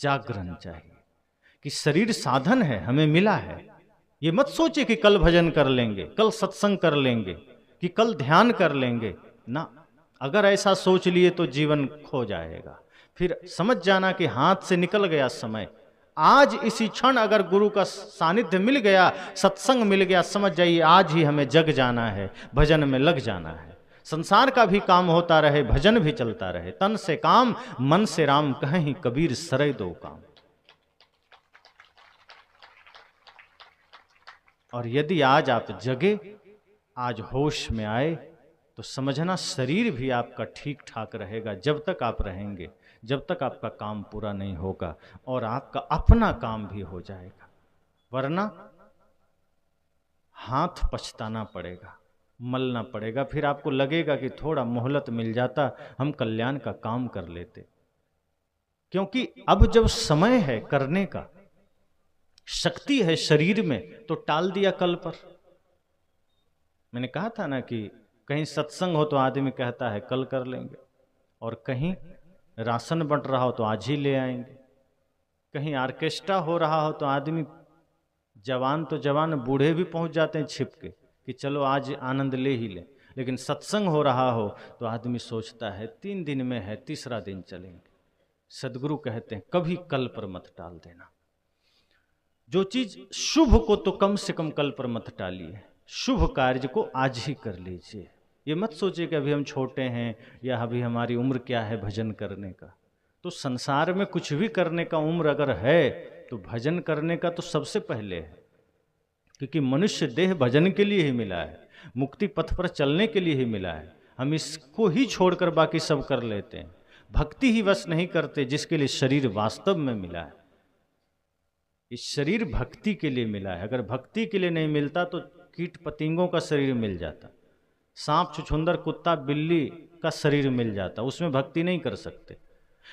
जागरण चाहिए कि शरीर साधन है, हमें मिला है। ये मत सोचिए कि कल भजन कर लेंगे, कल सत्संग कर लेंगे, कि कल ध्यान कर लेंगे ना। अगर ऐसा सोच लिए तो जीवन खो जाएगा। फिर समझ जाना कि हाथ से निकल गया समय। आज इसी क्षण अगर गुरु का सानिध्य मिल गया, सत्संग मिल गया, समझ जाइए आज ही हमें जग जाना है, भजन में लग जाना है। संसार का भी काम होता रहे, भजन भी चलता रहे। तन से काम, मन से राम, कहीं कबीर सरय दो काम। और यदि आज आप जगे, आज होश में आए, तो समझना शरीर भी आपका ठीक ठाक रहेगा जब तक आप रहेंगे, जब तक आपका काम पूरा नहीं होगा और आपका अपना काम भी हो जाएगा। वरना हाथ पछताना पड़ेगा, मलना पड़ेगा। फिर आपको लगेगा कि थोड़ा मोहलत मिल जाता, हम कल्याण का काम कर लेते। क्योंकि अब जब समय है करने का, शक्ति है शरीर में, तो टाल दिया कल पर। मैंने कहा था ना कि कहीं सत्संग हो तो आदमी कहता है कल कर लेंगे, और कहीं राशन बंट रहा हो तो आज ही ले आएंगे, कहीं ऑर्केस्ट्रा हो रहा हो तो आदमी, जवान तो जवान, बूढ़े भी पहुंच जाते हैं छिप के कि चलो आज आनंद ले ही लें, लेकिन सत्संग हो रहा हो तो आदमी सोचता है 3 दिन में है, तीसरा दिन चलेंगे। सदगुरु कहते हैं कभी कल पर मत टाल देना। जो चीज शुभ को तो कम से कम कल पर मत टालिए, शुभ कार्य को आज ही कर लीजिए। ये मत सोचिए कि अभी हम छोटे हैं या अभी हमारी उम्र क्या है भजन करने का। तो संसार में कुछ भी करने का उम्र अगर है तो भजन करने का तो सबसे पहले है, क्योंकि मनुष्य देह भजन के लिए ही मिला है, मुक्ति पथ पर चलने के लिए ही मिला है। हम इसको ही छोड़कर बाकी सब कर लेते हैं, भक्ति ही बस नहीं करते जिसके लिए शरीर वास्तव में मिला है। इस शरीर भक्ति के लिए मिला है, अगर भक्ति के लिए नहीं मिलता तो कीट पतिंगों का शरीर मिल जाता, सांप छुछुंदर कुत्ता बिल्ली का शरीर मिल जाता, उसमें भक्ति नहीं कर सकते।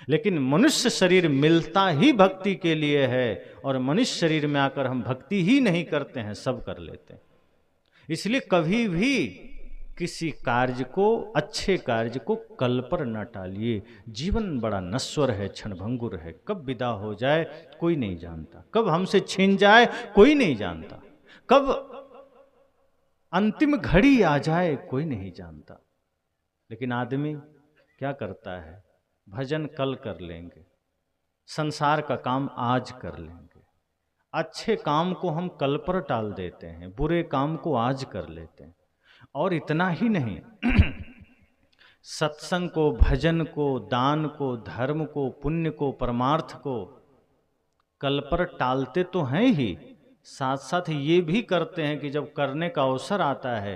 लेकिन मनुष्य शरीर मिलता ही भक्ति के लिए है, और मनुष्य शरीर में आकर हम भक्ति ही नहीं करते हैं, सब कर लेते हैं। इसलिए कभी भी किसी कार्य को, अच्छे कार्य को कल पर न टालिए। जीवन बड़ा नश्वर है, क्षणभंगुर है, कब विदा हो जाए कोई नहीं जानता, कब हमसे छीन जाए कोई नहीं जानता, कब अंतिम घड़ी आ जाए कोई नहीं जानता। लेकिन आदमी क्या करता है, भजन कल कर लेंगे, संसार का काम आज कर लेंगे। अच्छे काम को हम कल पर टाल देते हैं, बुरे काम को आज कर लेते हैं। और इतना ही नहीं, सत्संग को, भजन को, दान को, धर्म को, पुण्य को, परमार्थ को कल पर टालते तो हैं ही, साथ साथ ये भी करते हैं कि जब करने का अवसर आता है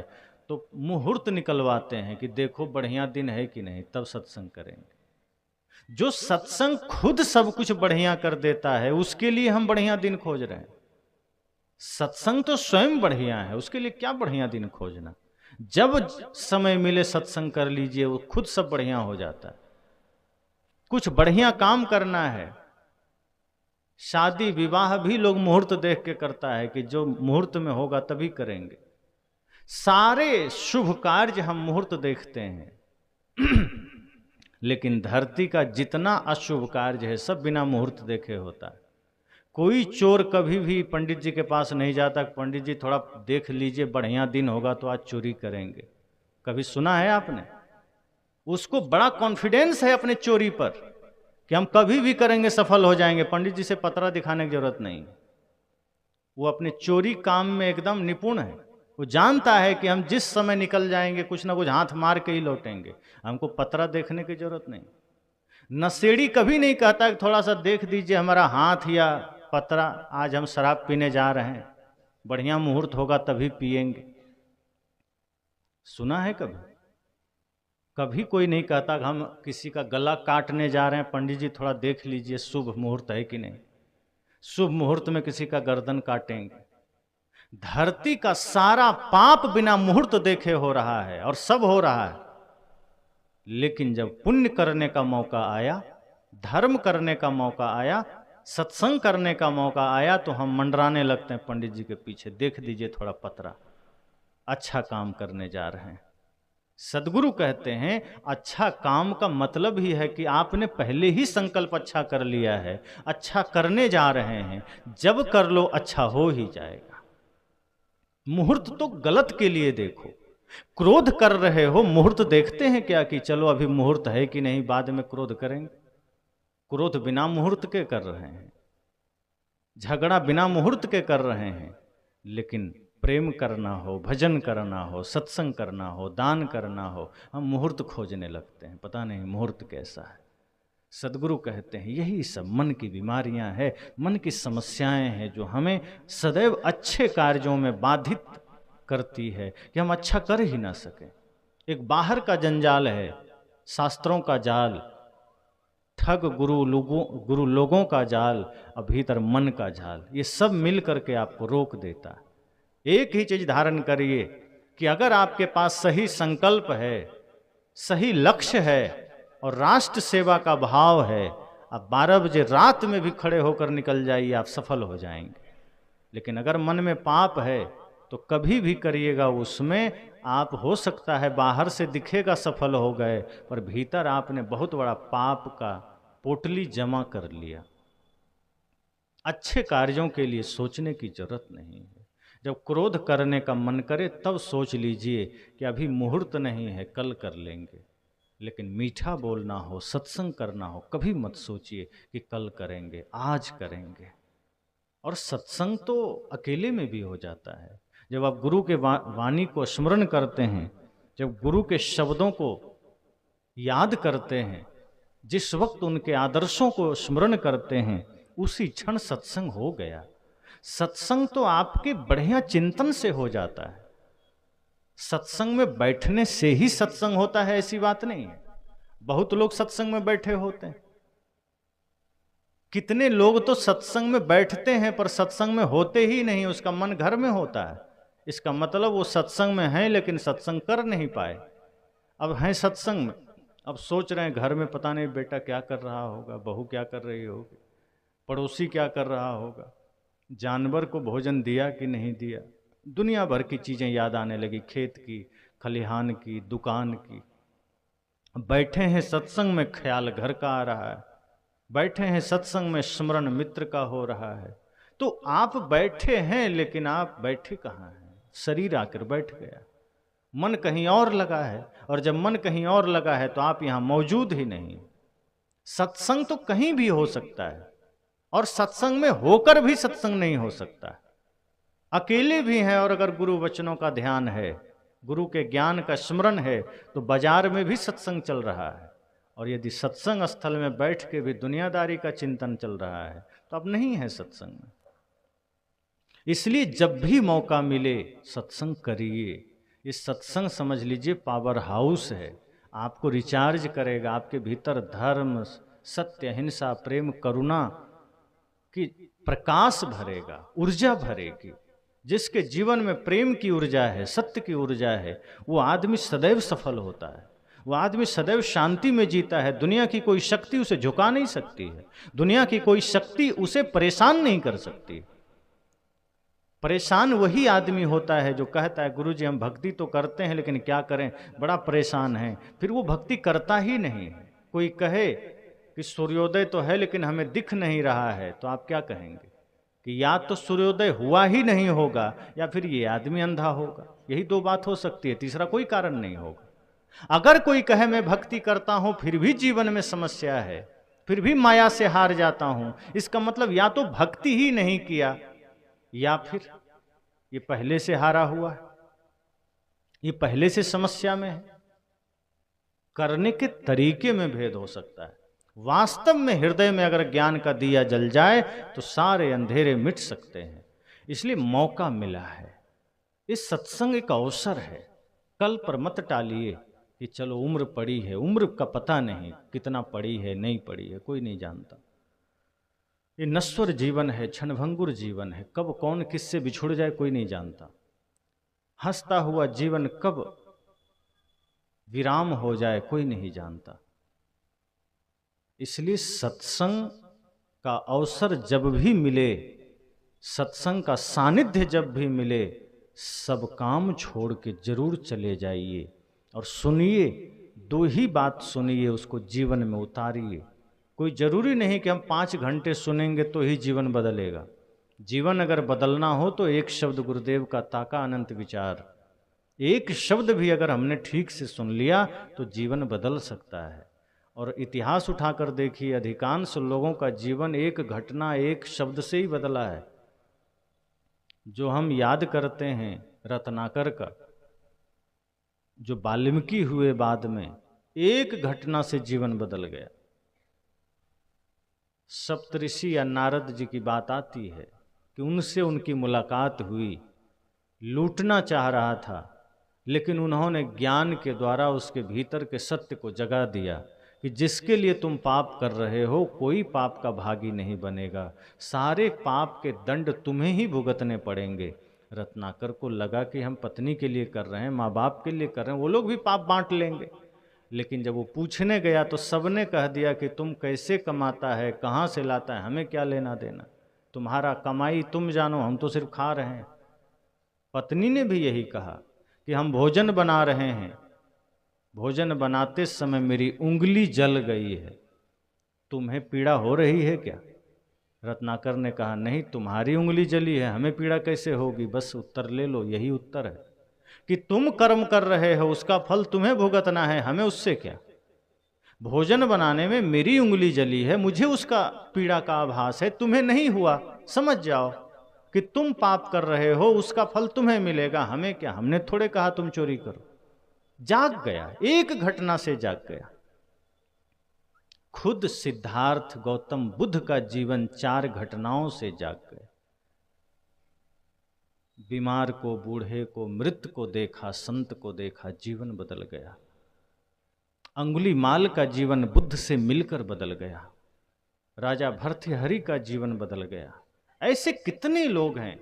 तो मुहूर्त निकलवाते हैं कि देखो बढ़िया दिन है कि नहीं, तब सत्संग करेंगे। जो सत्संग खुद सब कुछ बढ़िया कर देता है उसके लिए हम बढ़िया दिन खोज रहे हैं। सत्संग तो स्वयं बढ़िया है, उसके लिए क्या बढ़िया दिन खोजना। जब समय मिले सत्संग कर लीजिए, वो खुद सब बढ़िया हो जाता है। कुछ बढ़िया काम करना है, शादी विवाह भी लोग मुहूर्त देख के करता है कि जो मुहूर्त में होगा तभी करेंगे। सारे शुभ कार्य हम मुहूर्त देखते हैं लेकिन धरती का जितना अशुभ कार्य है सब बिना मुहूर्त देखे होता है। कोई चोर कभी भी पंडित जी के पास नहीं जाता, पंडित जी थोड़ा देख लीजिए बढ़िया दिन होगा तो आज चोरी करेंगे। कभी सुना है आपने? उसको बड़ा कॉन्फिडेंस है अपने चोरी पर कि हम कभी भी करेंगे, सफल हो जाएंगे, पंडित जी से पतरा दिखाने की जरूरत नहीं। वो अपने चोरी काम में एकदम निपुण है। वो जानता है कि हम जिस समय निकल जाएंगे कुछ ना कुछ हाथ मार के ही लौटेंगे, हमको पतरा देखने की जरूरत नहीं। नशेड़ी कभी नहीं कहता कि थोड़ा सा देख दीजिए हमारा हाथ या पतरा, आज हम शराब पीने जा रहे हैं, बढ़िया मुहूर्त होगा तभी पिएंगे। सुना है कभी? कभी कोई नहीं कहता कि हम किसी का गला काटने जा रहे हैं, पंडित जी थोड़ा देख लीजिए शुभ मुहूर्त है कि नहीं। शुभ मुहूर्त में किसी का गर्दन काटेंगे। धरती का सारा पाप बिना मुहूर्त देखे हो रहा है और सब हो रहा है। लेकिन जब पुण्य करने का मौका आया, धर्म करने का मौका आया, सत्संग करने का मौका आया तो हम मंडराने लगते हैं पंडित जी के पीछे, देख दीजिए थोड़ा पतरा, अच्छा काम करने जा रहे हैं। सदगुरु कहते हैं अच्छा काम का मतलब ही है कि आपने पहले ही संकल्प अच्छा कर लिया है, अच्छा करने जा रहे हैं, जब कर लो अच्छा हो ही जाएगा। मुहूर्त तो गलत के लिए देखो। क्रोध कर रहे हो, मुहूर्त देखते हैं क्या कि चलो अभी मुहूर्त है कि नहीं, बाद में क्रोध करेंगे। क्रोध बिना मुहूर्त के कर रहे हैं, झगड़ा बिना मुहूर्त के कर रहे हैं। लेकिन प्रेम करना हो, भजन करना हो, सत्संग करना हो, दान करना हो, हम मुहूर्त खोजने लगते हैं, पता नहीं मुहूर्त कैसा है। सदगुरु कहते हैं यही सब मन की बीमारियां हैं, मन की समस्याएं हैं जो हमें सदैव अच्छे कार्यों में बाधित करती है कि हम अच्छा कर ही ना सकें। एक बाहर का जंजाल है, शास्त्रों का जाल, ठग गुरु लोगों का जाल, और भीतर मन का जाल, ये सब मिल करके आपको रोक देता है। एक ही चीज धारण करिए कि अगर आपके पास सही संकल्प है, सही लक्ष्य है और राष्ट्र सेवा का भाव है, आप 12 बजे रात में भी खड़े होकर निकल जाइए, आप सफल हो जाएंगे। लेकिन अगर मन में पाप है तो कभी भी करिएगा, उसमें आप हो सकता है बाहर से दिखेगा सफल हो गए, पर भीतर आपने बहुत बड़ा पाप का पोटली जमा कर लिया। अच्छे कार्यों के लिए सोचने की जरूरत नहीं है। जब क्रोध करने का मन करे तब सोच लीजिए कि अभी मुहूर्त नहीं है, कल कर लेंगे। लेकिन मीठा बोलना हो, सत्संग करना हो, कभी मत सोचिए कि कल करेंगे, आज करेंगे। और सत्संग तो अकेले में भी हो जाता है। जब आप गुरु के वाणी को स्मरण करते हैं, जब गुरु के शब्दों को याद करते हैं, जिस वक्त उनके आदर्शों को स्मरण करते हैं, उसी क्षण सत्संग हो गया। सत्संग तो आपके बढ़िया चिंतन से हो जाता है। सत्संग में बैठने से ही सत्संग होता है ऐसी बात नहीं है। बहुत लोग सत्संग में बैठे होते हैं, कितने लोग तो सत्संग में बैठते हैं पर सत्संग में होते ही नहीं, उसका मन घर में होता है। इसका मतलब वो सत्संग में हैं लेकिन सत्संग कर नहीं पाए। अब हैं सत्संग में, अब सोच रहे हैं घर में पता नहीं बेटा क्या कर रहा होगा, बहू क्या कर रही होगी, पड़ोसी क्या कर रहा होगा, जानवर को भोजन दिया कि नहीं दिया, दुनिया भर की चीज़ें याद आने लगी, खेत की, खलिहान की, दुकान की। बैठे हैं सत्संग में, ख्याल घर का आ रहा है। बैठे हैं सत्संग में, स्मरण मित्र का हो रहा है। तो आप बैठे हैं लेकिन आप बैठे कहाँ हैं? शरीर आकर बैठ गया, मन कहीं और लगा है। और जब मन कहीं और लगा है तो आप यहां मौजूद ही नहीं। सत्संग तो कहीं भी हो सकता है और सत्संग में होकर भी सत्संग नहीं हो सकता। अकेले भी हैं और अगर गुरु वचनों का ध्यान है, गुरु के ज्ञान का स्मरण है, तो बाजार में भी सत्संग चल रहा है। और यदि सत्संग स्थल में बैठ के भी दुनियादारी का चिंतन चल रहा है तो अब नहीं है सत्संग में। इसलिए जब भी मौका मिले सत्संग करिए। इस सत्संग समझ लीजिए पावर हाउस है, आपको रिचार्ज करेगा, आपके भीतर धर्म, सत्य, अहिंसा, प्रेम, करुणा की प्रकाश भरेगा, ऊर्जा भरेगी। जिसके जीवन में प्रेम की ऊर्जा है, सत्य की ऊर्जा है, वो आदमी सदैव सफल होता है, वो आदमी सदैव शांति में जीता है। दुनिया की कोई शक्ति उसे झुका नहीं सकती है, दुनिया की कोई शक्ति उसे परेशान नहीं कर सकती। परेशान वही आदमी होता है जो कहता है गुरुजी हम भक्ति तो करते हैं लेकिन क्या करें, बड़ा परेशान है, फिर वो भक्ति करता ही नहीं। कोई कहे कि सूर्योदय तो है लेकिन हमें दिख नहीं रहा है, तो आप क्या कहेंगे कि या तो सूर्योदय हुआ ही नहीं होगा या फिर ये आदमी अंधा होगा। यही दो बात हो सकती है, तीसरा कोई कारण नहीं होगा। अगर कोई कहे मैं भक्ति करता हूं फिर भी जीवन में समस्या है, फिर भी माया से हार जाता हूं, इसका मतलब या तो भक्ति ही नहीं किया या फिर ये पहले से हारा हुआ है, ये पहले से समस्या में है। करने के तरीके में भेद हो सकता है। वास्तव में हृदय में अगर ज्ञान का दिया जल जाए तो सारे अंधेरे मिट सकते हैं। इसलिए मौका मिला है, इस सत्संग एक अवसर है। कल पर मत टालिए कि चलो उम्र पड़ी है, उम्र का पता नहीं कितना पड़ी है नहीं पड़ी है, कोई नहीं जानता। ये नश्वर जीवन है, क्षणभंगुर जीवन है, कब कौन किससे बिछुड़ जाए कोई नहीं जानता। हंसता हुआ जीवन कब विराम हो जाए कोई नहीं जानता। इसलिए सत्संग का अवसर जब भी मिले, सत्संग का सानिध्य जब भी मिले, सब काम छोड़ के जरूर चले जाइए और सुनिए। दो ही बात सुनिए, उसको जीवन में उतारिए। कोई जरूरी नहीं कि हम 5 घंटे सुनेंगे तो ही जीवन बदलेगा। जीवन अगर बदलना हो तो एक शब्द गुरुदेव का ताका अनंत विचार, एक शब्द भी अगर हमने ठीक से सुन लिया तो जीवन बदल सकता है। और इतिहास उठाकर देखिए, अधिकांश लोगों का जीवन एक घटना, एक शब्द से ही बदला है। जो हम याद करते हैं रत्नाकर का, जो वाल्मीकि हुए बाद में, एक घटना से जीवन बदल गया। सप्तऋषि या नारद जी की बात आती है कि उनसे उनकी मुलाकात हुई, लूटना चाह रहा था लेकिन उन्होंने ज्ञान के द्वारा उसके भीतर के सत्य को जगा दिया कि जिसके लिए तुम पाप कर रहे हो कोई पाप का भागी नहीं बनेगा, सारे पाप के दंड तुम्हें ही भुगतने पड़ेंगे। रत्नाकर को लगा कि हम पत्नी के लिए कर रहे हैं, माँ बाप के लिए कर रहे हैं, वो लोग भी पाप बांट लेंगे। लेकिन जब वो पूछने गया तो सबने कह दिया कि तुम कैसे कमाता है, कहाँ से लाता है, हमें क्या लेना देना, तुम्हारा कमाई तुम जानो, हम तो सिर्फ खा रहे हैं। पत्नी ने भी यही कहा कि हम भोजन बना रहे हैं, भोजन बनाते समय मेरी उंगली जल गई है, तुम्हें पीड़ा हो रही है क्या? रत्नाकर ने कहा, नहीं, तुम्हारी उंगली जली है, हमें पीड़ा कैसे होगी, बस उत्तर ले लो, यही उत्तर है कि तुम कर्म कर रहे हो, उसका फल तुम्हें भुगतना है, हमें उससे क्या। भोजन बनाने में मेरी उंगली जली है, मुझे उसका पीड़ा का आभास है, तुम्हें नहीं हुआ, समझ जाओ कि तुम पाप कर रहे हो, उसका फल तुम्हें मिलेगा, हमें क्या, हमने थोड़े कहा तुम चोरी करो। जाग गया, एक घटना से जाग गया। खुद सिद्धार्थ गौतम बुद्ध का जीवन 4 घटनाओं से जाग गया। बीमार को, बूढ़े को, मृत को देखा, संत को देखा, जीवन बदल गया। अंगुलीमाल का जीवन बुद्ध से मिलकर बदल गया। राजा भर्तृहरि का जीवन बदल गया। ऐसे कितने लोग हैं,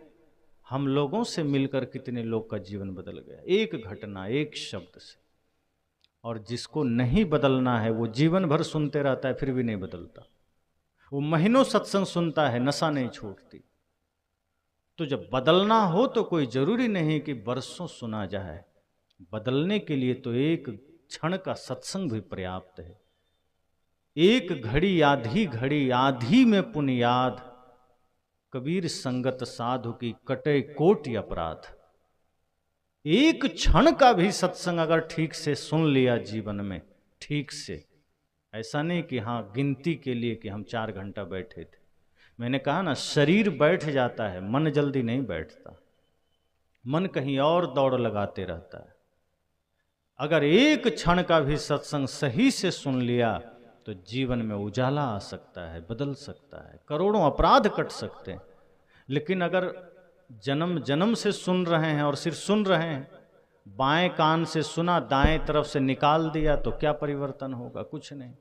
हम लोगों से मिलकर कितने लोग का जीवन बदल गया, एक घटना, एक शब्द से। और जिसको नहीं बदलना है वो जीवन भर सुनते रहता है, फिर भी नहीं बदलता। वो महीनों सत्संग सुनता है, नशा नहीं छूटती। तो जब बदलना हो तो कोई जरूरी नहीं कि बरसों सुना जाए, बदलने के लिए तो एक क्षण का सत्संग भी पर्याप्त है। एक घड़ी आधी घड़ी, आधी में पुण्य याद, कबीर संगत साधु की कटे कोटि अपराध। एक क्षण का भी सत्संग अगर ठीक से सुन लिया जीवन में, ठीक से, ऐसा नहीं कि हाँ गिनती के लिए कि हम 4 घंटा बैठे थे। मैंने कहा ना, शरीर बैठ जाता है, मन जल्दी नहीं बैठता। मन कहीं और दौड़ लगाते रहता है। अगर एक क्षण का भी सत्संग सही से सुन लिया तो जीवन में उजाला आ सकता है, बदल सकता है, करोड़ों अपराध कट सकते हैं। लेकिन अगर जन्म जन्म से सुन रहे हैं और सिर्फ सुन रहे हैं, बाएं कान से सुना, दाएं तरफ से निकाल दिया, तो क्या परिवर्तन होगा, कुछ नहीं।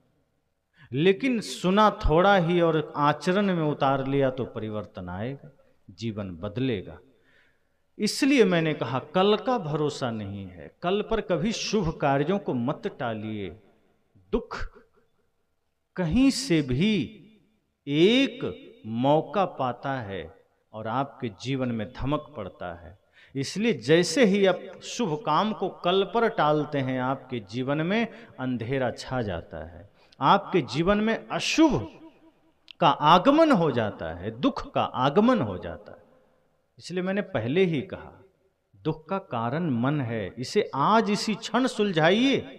लेकिन सुना थोड़ा ही और आचरण में उतार लिया तो परिवर्तन आएगा, जीवन बदलेगा। इसलिए मैंने कहा, कल का भरोसा नहीं है, कल पर कभी शुभ कार्यों को मत टालिए। दुख कहीं से भी एक मौका पाता है और आपके जीवन में धमक पड़ता है। इसलिए जैसे ही आप शुभ काम को कल पर टालते हैं, आपके जीवन में अंधेरा छा जाता है, आपके जीवन में अशुभ का आगमन हो जाता है, दुख का आगमन हो जाता है। इसलिए मैंने पहले ही कहा, दुख का कारण मन है, इसे आज इसी क्षण सुलझाइए।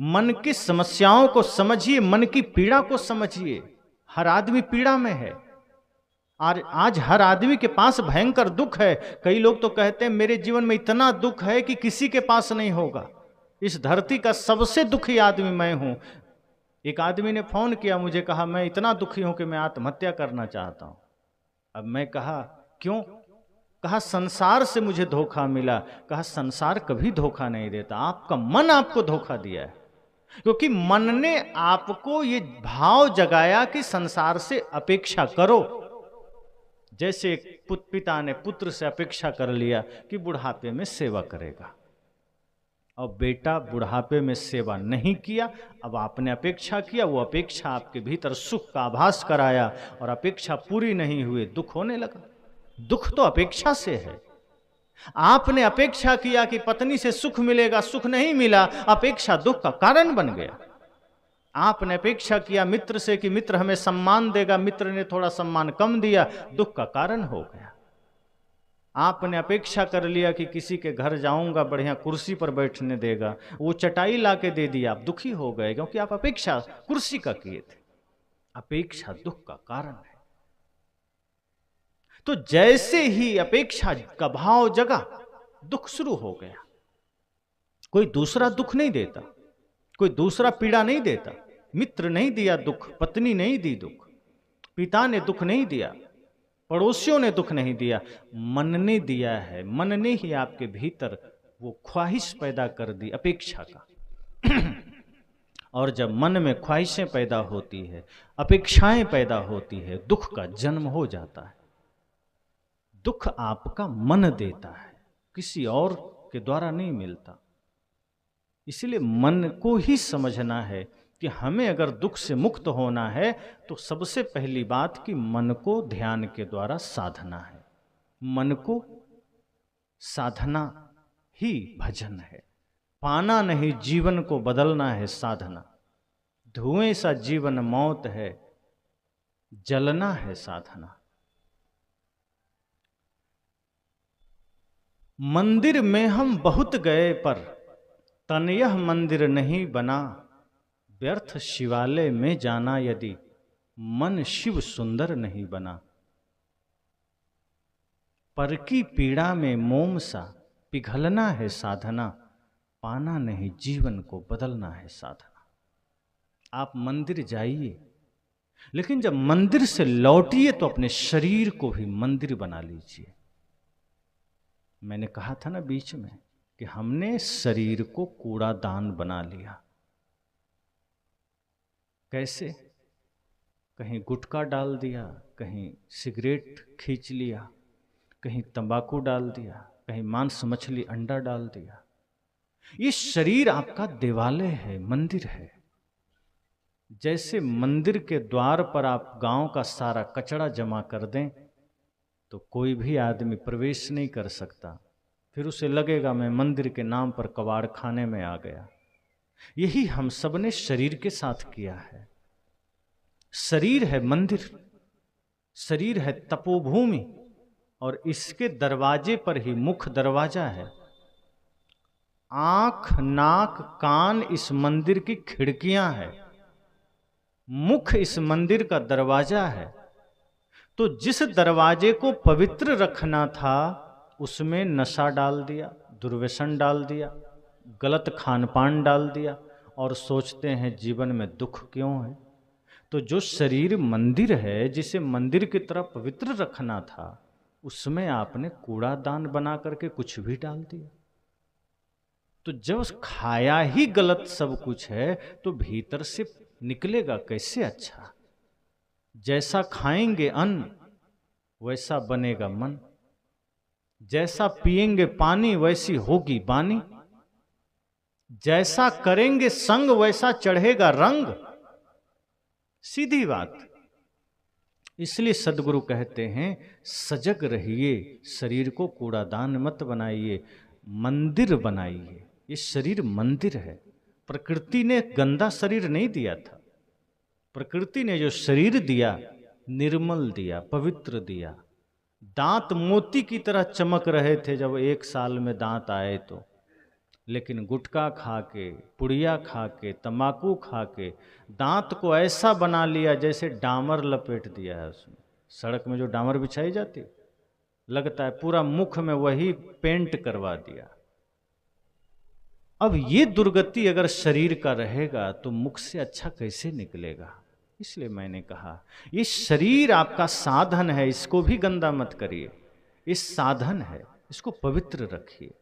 मन की समस्याओं को समझिए, मन की पीड़ा को समझिए। हर आदमी पीड़ा में है। आज हर आदमी के पास भयंकर दुख है। कई लोग तो कहते हैं मेरे जीवन में इतना दुख है कि किसी के पास नहीं होगा। इस धरती का सबसे दुखी आदमी मैं हूं। एक आदमी ने फोन किया, मुझे कहा मैं इतना दुखी हूं कि मैं आत्महत्या करना चाहता हूं। अब मैं कहा क्यों? कहा संसार से मुझे धोखा मिला। कहा संसार कभी धोखा नहीं देता, आपका मन आपको धोखा दिया है। क्योंकि मन ने आपको ये भाव जगाया कि संसार से अपेक्षा करो। जैसे पिता ने पुत्र से अपेक्षा कर लिया कि बुढ़ापे में सेवा करेगा, और बेटा बुढ़ापे में सेवा नहीं किया। अब आपने अपेक्षा किया, वो अपेक्षा आपके भीतर सुख का आभास कराया और अपेक्षा पूरी नहीं हुई, दुख होने लगा। दुख तो अपेक्षा से है। आपने अपेक्षा किया कि पत्नी से सुख मिलेगा, सुख नहीं मिला, अपेक्षा दुख का कारण बन गया। आपने अपेक्षा किया मित्र से कि मित्र हमें सम्मान देगा, मित्र ने थोड़ा सम्मान कम दिया, दुख का कारण हो गया। आपने अपेक्षा कर लिया कि किसी के घर जाऊंगा, बढ़िया कुर्सी पर बैठने देगा, वो चटाई ला के दे दिया, आप दुखी हो गए, क्योंकि आप अपेक्षा कुर्सी का किए थे। अपेक्षा दुख का कारण है। तो जैसे ही अपेक्षा का भाव जगा, दुख शुरू हो गया। कोई दूसरा दुख नहीं देता, कोई दूसरा पीड़ा नहीं देता। मित्र नहीं दिया दुख, पत्नी नहीं दी दुख, पिता ने दुख नहीं दिया, पड़ोसियों ने दुख नहीं दिया, मन ने दिया है। मन ने ही आपके भीतर वो ख्वाहिश पैदा कर दी अपेक्षा का। और जब मन में ख्वाहिशें पैदा होती है, अपेक्षाएं पैदा होती है, दुख का जन्म हो जाता है। दुख आपका मन देता है, किसी और के द्वारा नहीं मिलता। इसलिए मन को ही समझना है कि हमें अगर दुख से मुक्त होना है तो सबसे पहली बात कि मन को ध्यान के द्वारा साधना है। मन को साधना ही भजन है। पाना नहीं, जीवन को बदलना है साधना। धुएं सा जीवन मौत है, जलना है साधना। मंदिर में हम बहुत गए पर तन यह मंदिर नहीं बना, व्यर्थ शिवालय में जाना यदि मन शिव सुंदर नहीं बना। पर की पीड़ा में मोम सा पिघलना है साधना, पाना नहीं जीवन को बदलना है साधना। आप मंदिर जाइए, लेकिन जब मंदिर से लौटिए तो अपने शरीर को भी मंदिर बना लीजिए। मैंने कहा था ना बीच में कि हमने शरीर को कूड़ादान बना लिया। कैसे? कहीं गुटखा डाल दिया, कहीं सिगरेट खींच लिया, कहीं तंबाकू डाल दिया, कहीं मांस मछली अंडा डाल दिया। ये शरीर आपका देवालय है, मंदिर है। जैसे मंदिर के द्वार पर आप गांव का सारा कचरा जमा कर दें तो कोई भी आदमी प्रवेश नहीं कर सकता, फिर उसे लगेगा मैं मंदिर के नाम पर कबाड़ खाने में आ गया। यही हम सब ने शरीर के साथ किया है। शरीर है मंदिर, शरीर है तपोभूमि, और इसके दरवाजे पर ही मुख्य दरवाजा है। आंख, नाक, कान इस मंदिर की खिड़कियां हैं, मुख्य इस मंदिर का दरवाजा है। तो जिस दरवाजे को पवित्र रखना था उसमें नशा डाल दिया, दुर्व्यसन डाल दिया, गलत खान पान डाल दिया, और सोचते हैं जीवन में दुख क्यों है। तो जो शरीर मंदिर है, जिसे मंदिर की तरह पवित्र रखना था, उसमें आपने कूड़ादान बना करके कुछ भी डाल दिया। तो जब खाया ही गलत सब कुछ है तो भीतर से निकलेगा कैसे अच्छा। जैसा खाएंगे अन्न वैसा बनेगा मन, जैसा पिएंगे पानी वैसी होगी वाणी, जैसा करेंगे संग वैसा चढ़ेगा रंग। सीधी बात। इसलिए सदगुरु कहते हैं सजग रहिए, शरीर को कूड़ादान मत बनाइए, मंदिर बनाइए। ये शरीर मंदिर है। प्रकृति ने गंदा शरीर नहीं दिया था। प्रकृति ने जो शरीर दिया निर्मल दिया, पवित्र दिया। दांत मोती की तरह चमक रहे थे जब 1 साल में दांत आए तो, लेकिन गुटखा खा के, पुड़िया खा के, तम्बाकू खा के दांत को ऐसा बना लिया जैसे डामर लपेट दिया है उसमें। सड़क में जो डामर बिछाई जाती लगता है पूरा मुख में वही पेंट करवा दिया। अब ये दुर्गति अगर शरीर का रहेगा तो मुख से अच्छा कैसे निकलेगा। इसलिए मैंने कहा ये शरीर आपका साधन है, इसको भी गंदा मत करिए। इस साधन है, इसको पवित्र रखिए।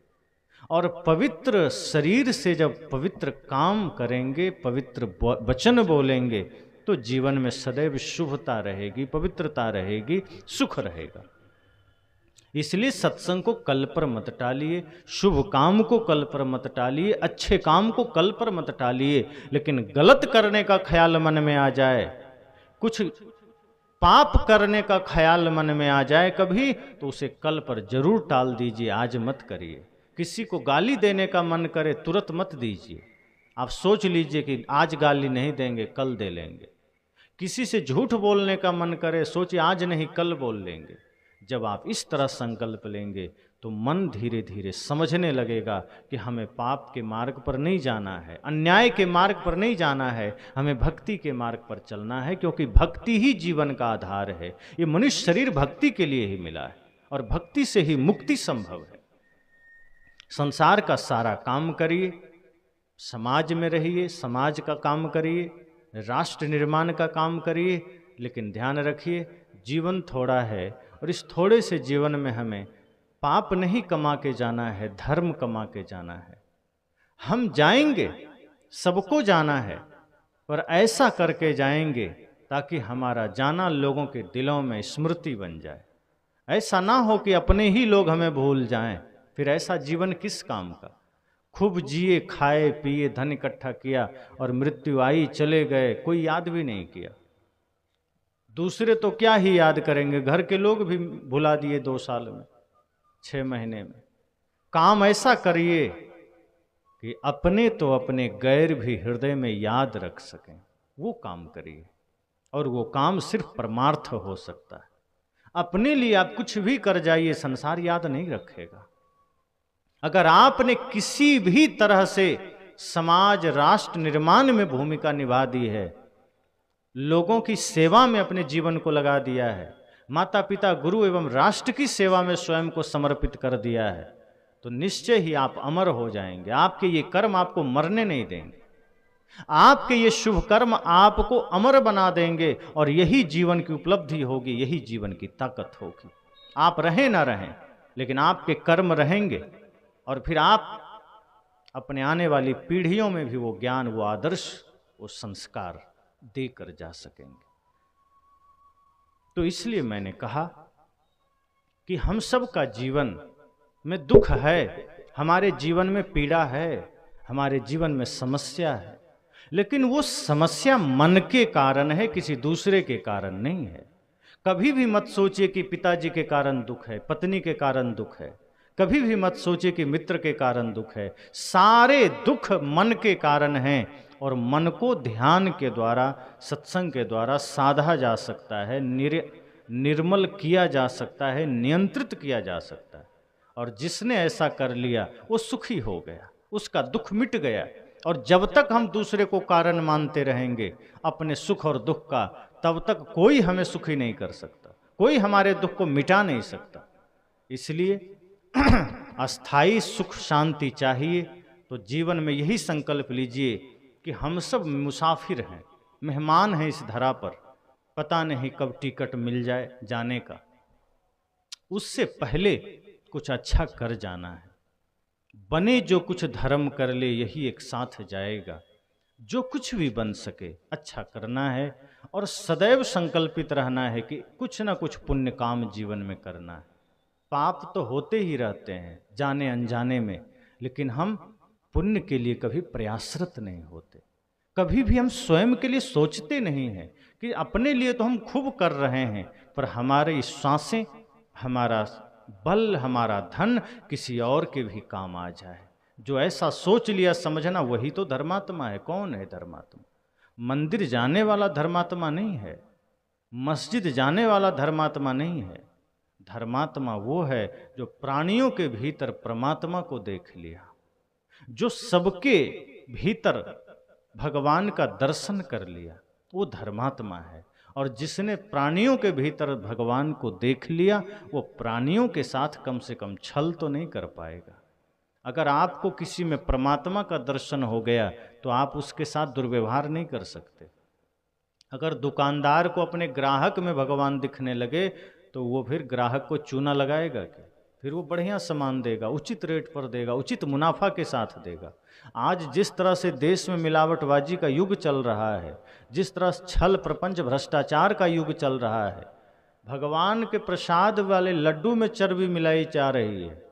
और पवित्र शरीर से जब पवित्र काम करेंगे, पवित्र वचन बोलेंगे तो जीवन में सदैव शुभता रहेगी, पवित्रता रहेगी, सुख रहेगा। इसलिए सत्संग को कल पर मत टालिए, शुभ काम को कल पर मत टालिए, अच्छे काम को कल पर मत टालिए। लेकिन गलत करने का ख्याल मन में आ जाए, कुछ पाप करने का ख्याल मन में आ जाए कभी, तो उसे कल पर जरूर टाल दीजिए, आज मत करिए। किसी को गाली देने का मन करे तुरंत मत दीजिए। आप सोच लीजिए कि आज गाली नहीं देंगे, कल दे लेंगे। किसी से झूठ बोलने का मन करे, सोचिए आज नहीं कल बोल लेंगे। जब आप इस तरह संकल्प लेंगे तो मन धीरे धीरे समझने लगेगा कि हमें पाप के मार्ग पर नहीं जाना है, अन्याय के मार्ग पर नहीं जाना है, हमें भक्ति के मार्ग पर चलना है। क्योंकि भक्ति ही जीवन का आधार है। ये मनुष्य शरीर भक्ति के लिए ही मिला है और भक्ति से ही मुक्ति संभव है। संसार का सारा काम करिए, समाज में रहिए, समाज का काम करिए, राष्ट्र निर्माण का काम करिए, लेकिन ध्यान रखिए जीवन थोड़ा है और इस थोड़े से जीवन में हमें पाप नहीं कमा के जाना है, धर्म कमा के जाना है। हम जाएंगे, सबको जाना है, पर ऐसा करके जाएंगे ताकि हमारा जाना लोगों के दिलों में स्मृति बन जाए। ऐसा ना हो कि अपने ही लोग हमें भूल जाएं, फिर ऐसा जीवन किस काम का। खूब जिए, खाए पिए, धन इकट्ठा किया और मृत्यु आई, चले गए, कोई याद भी नहीं किया। दूसरे तो क्या ही याद करेंगे, घर के लोग भी भुला दिए 2 साल में, 6 महीने में। काम ऐसा करिए कि अपने तो अपने गैर भी हृदय में याद रख सकें, वो काम करिए। और वो काम सिर्फ परमार्थ हो सकता है। अपने लिए आप कुछ भी कर जाइए, संसार याद नहीं रखेगा। अगर आपने किसी भी तरह से समाज राष्ट्र निर्माण में भूमिका निभा दी है, लोगों की सेवा में अपने जीवन को लगा दिया है, माता पिता गुरु एवं राष्ट्र की सेवा में स्वयं को समर्पित कर दिया है, तो निश्चय ही आप अमर हो जाएंगे। आपके ये कर्म आपको मरने नहीं देंगे, आपके ये शुभ कर्म आपको अमर बना देंगे, और यही जीवन की उपलब्धि होगी, यही जीवन की ताकत होगी। आप रहें ना रहें, लेकिन आपके कर्म रहेंगे, और फिर आप अपने आने वाली पीढ़ियों में भी वो ज्ञान, वो आदर्श, वो संस्कार देकर जा सकेंगे। तो इसलिए मैंने कहा कि हम सब का जीवन में दुख है, हमारे जीवन में पीड़ा है, हमारे जीवन में समस्या है, लेकिन वो समस्या मन के कारण है, किसी दूसरे के कारण नहीं है। कभी भी मत सोचिए कि पिताजी के कारण दुख है, पत्नी के कारण दुख है, कभी भी मत सोचिए कि मित्र के कारण दुख है। सारे दुख मन के कारण हैं, और मन को ध्यान के द्वारा, सत्संग के द्वारा साधा जा सकता है, निर्मल किया जा सकता है, नियंत्रित किया जा सकता है। और जिसने ऐसा कर लिया वो सुखी हो गया, उसका दुख मिट गया। और जब तक हम दूसरे को कारण मानते रहेंगे अपने सुख और दुख का, तब तक कोई हमें सुखी नहीं कर सकता, कोई हमारे दुख को मिटा नहीं सकता। इसलिए अस्थाई सुख शांति चाहिए, तो जीवन में यही संकल्प लीजिए कि हम सब मुसाफिर हैं, मेहमान हैं इस धरा पर, पता नहीं कब टिकट मिल जाए जाने का। उससे पहले कुछ अच्छा कर जाना है। बने जो कुछ धर्म कर ले, यही एक साथ जाएगा। जो कुछ भी बन सके अच्छा करना है, और सदैव संकल्पित रहना है कि कुछ ना कुछ पुण्य काम जीवन में करना है। पाप तो होते ही रहते हैं जाने अनजाने में, लेकिन हम पुण्य के लिए कभी प्रयासरत नहीं होते। कभी भी हम स्वयं के लिए सोचते नहीं हैं कि अपने लिए तो हम खूब कर रहे हैं, पर हमारी सांसें, हमारा बल, हमारा धन किसी और के भी काम आ जाए। जो ऐसा सोच लिया, समझना वही तो धर्मात्मा है। कौन है धर्मात्मा? मंदिर जाने वाला धर्मात्मा नहीं है, मस्जिद जाने वाला धर्मात्मा नहीं है। धर्मात्मा वो है जो प्राणियों के भीतर परमात्मा को देख लिया, जो सबके भीतर भगवान का दर्शन कर लिया, वो धर्मात्मा है। और जिसने प्राणियों के भीतर भगवान को देख लिया, वो प्राणियों के साथ कम से कम छल तो नहीं कर पाएगा। अगर आपको किसी में परमात्मा का दर्शन हो गया तो आप उसके साथ दुर्व्यवहार नहीं कर सकते। अगर दुकानदार को अपने ग्राहक में भगवान दिखने लगे तो वो फिर ग्राहक को चूना लगाएगा क्या? फिर वो बढ़िया सामान देगा, उचित रेट पर देगा, उचित मुनाफा के साथ देगा। आज जिस तरह से देश में मिलावटबाजी का युग चल रहा है, जिस तरह छल प्रपंच भ्रष्टाचार का युग चल रहा है, भगवान के प्रसाद वाले लड्डू में चर्बी मिलाई जा रही है,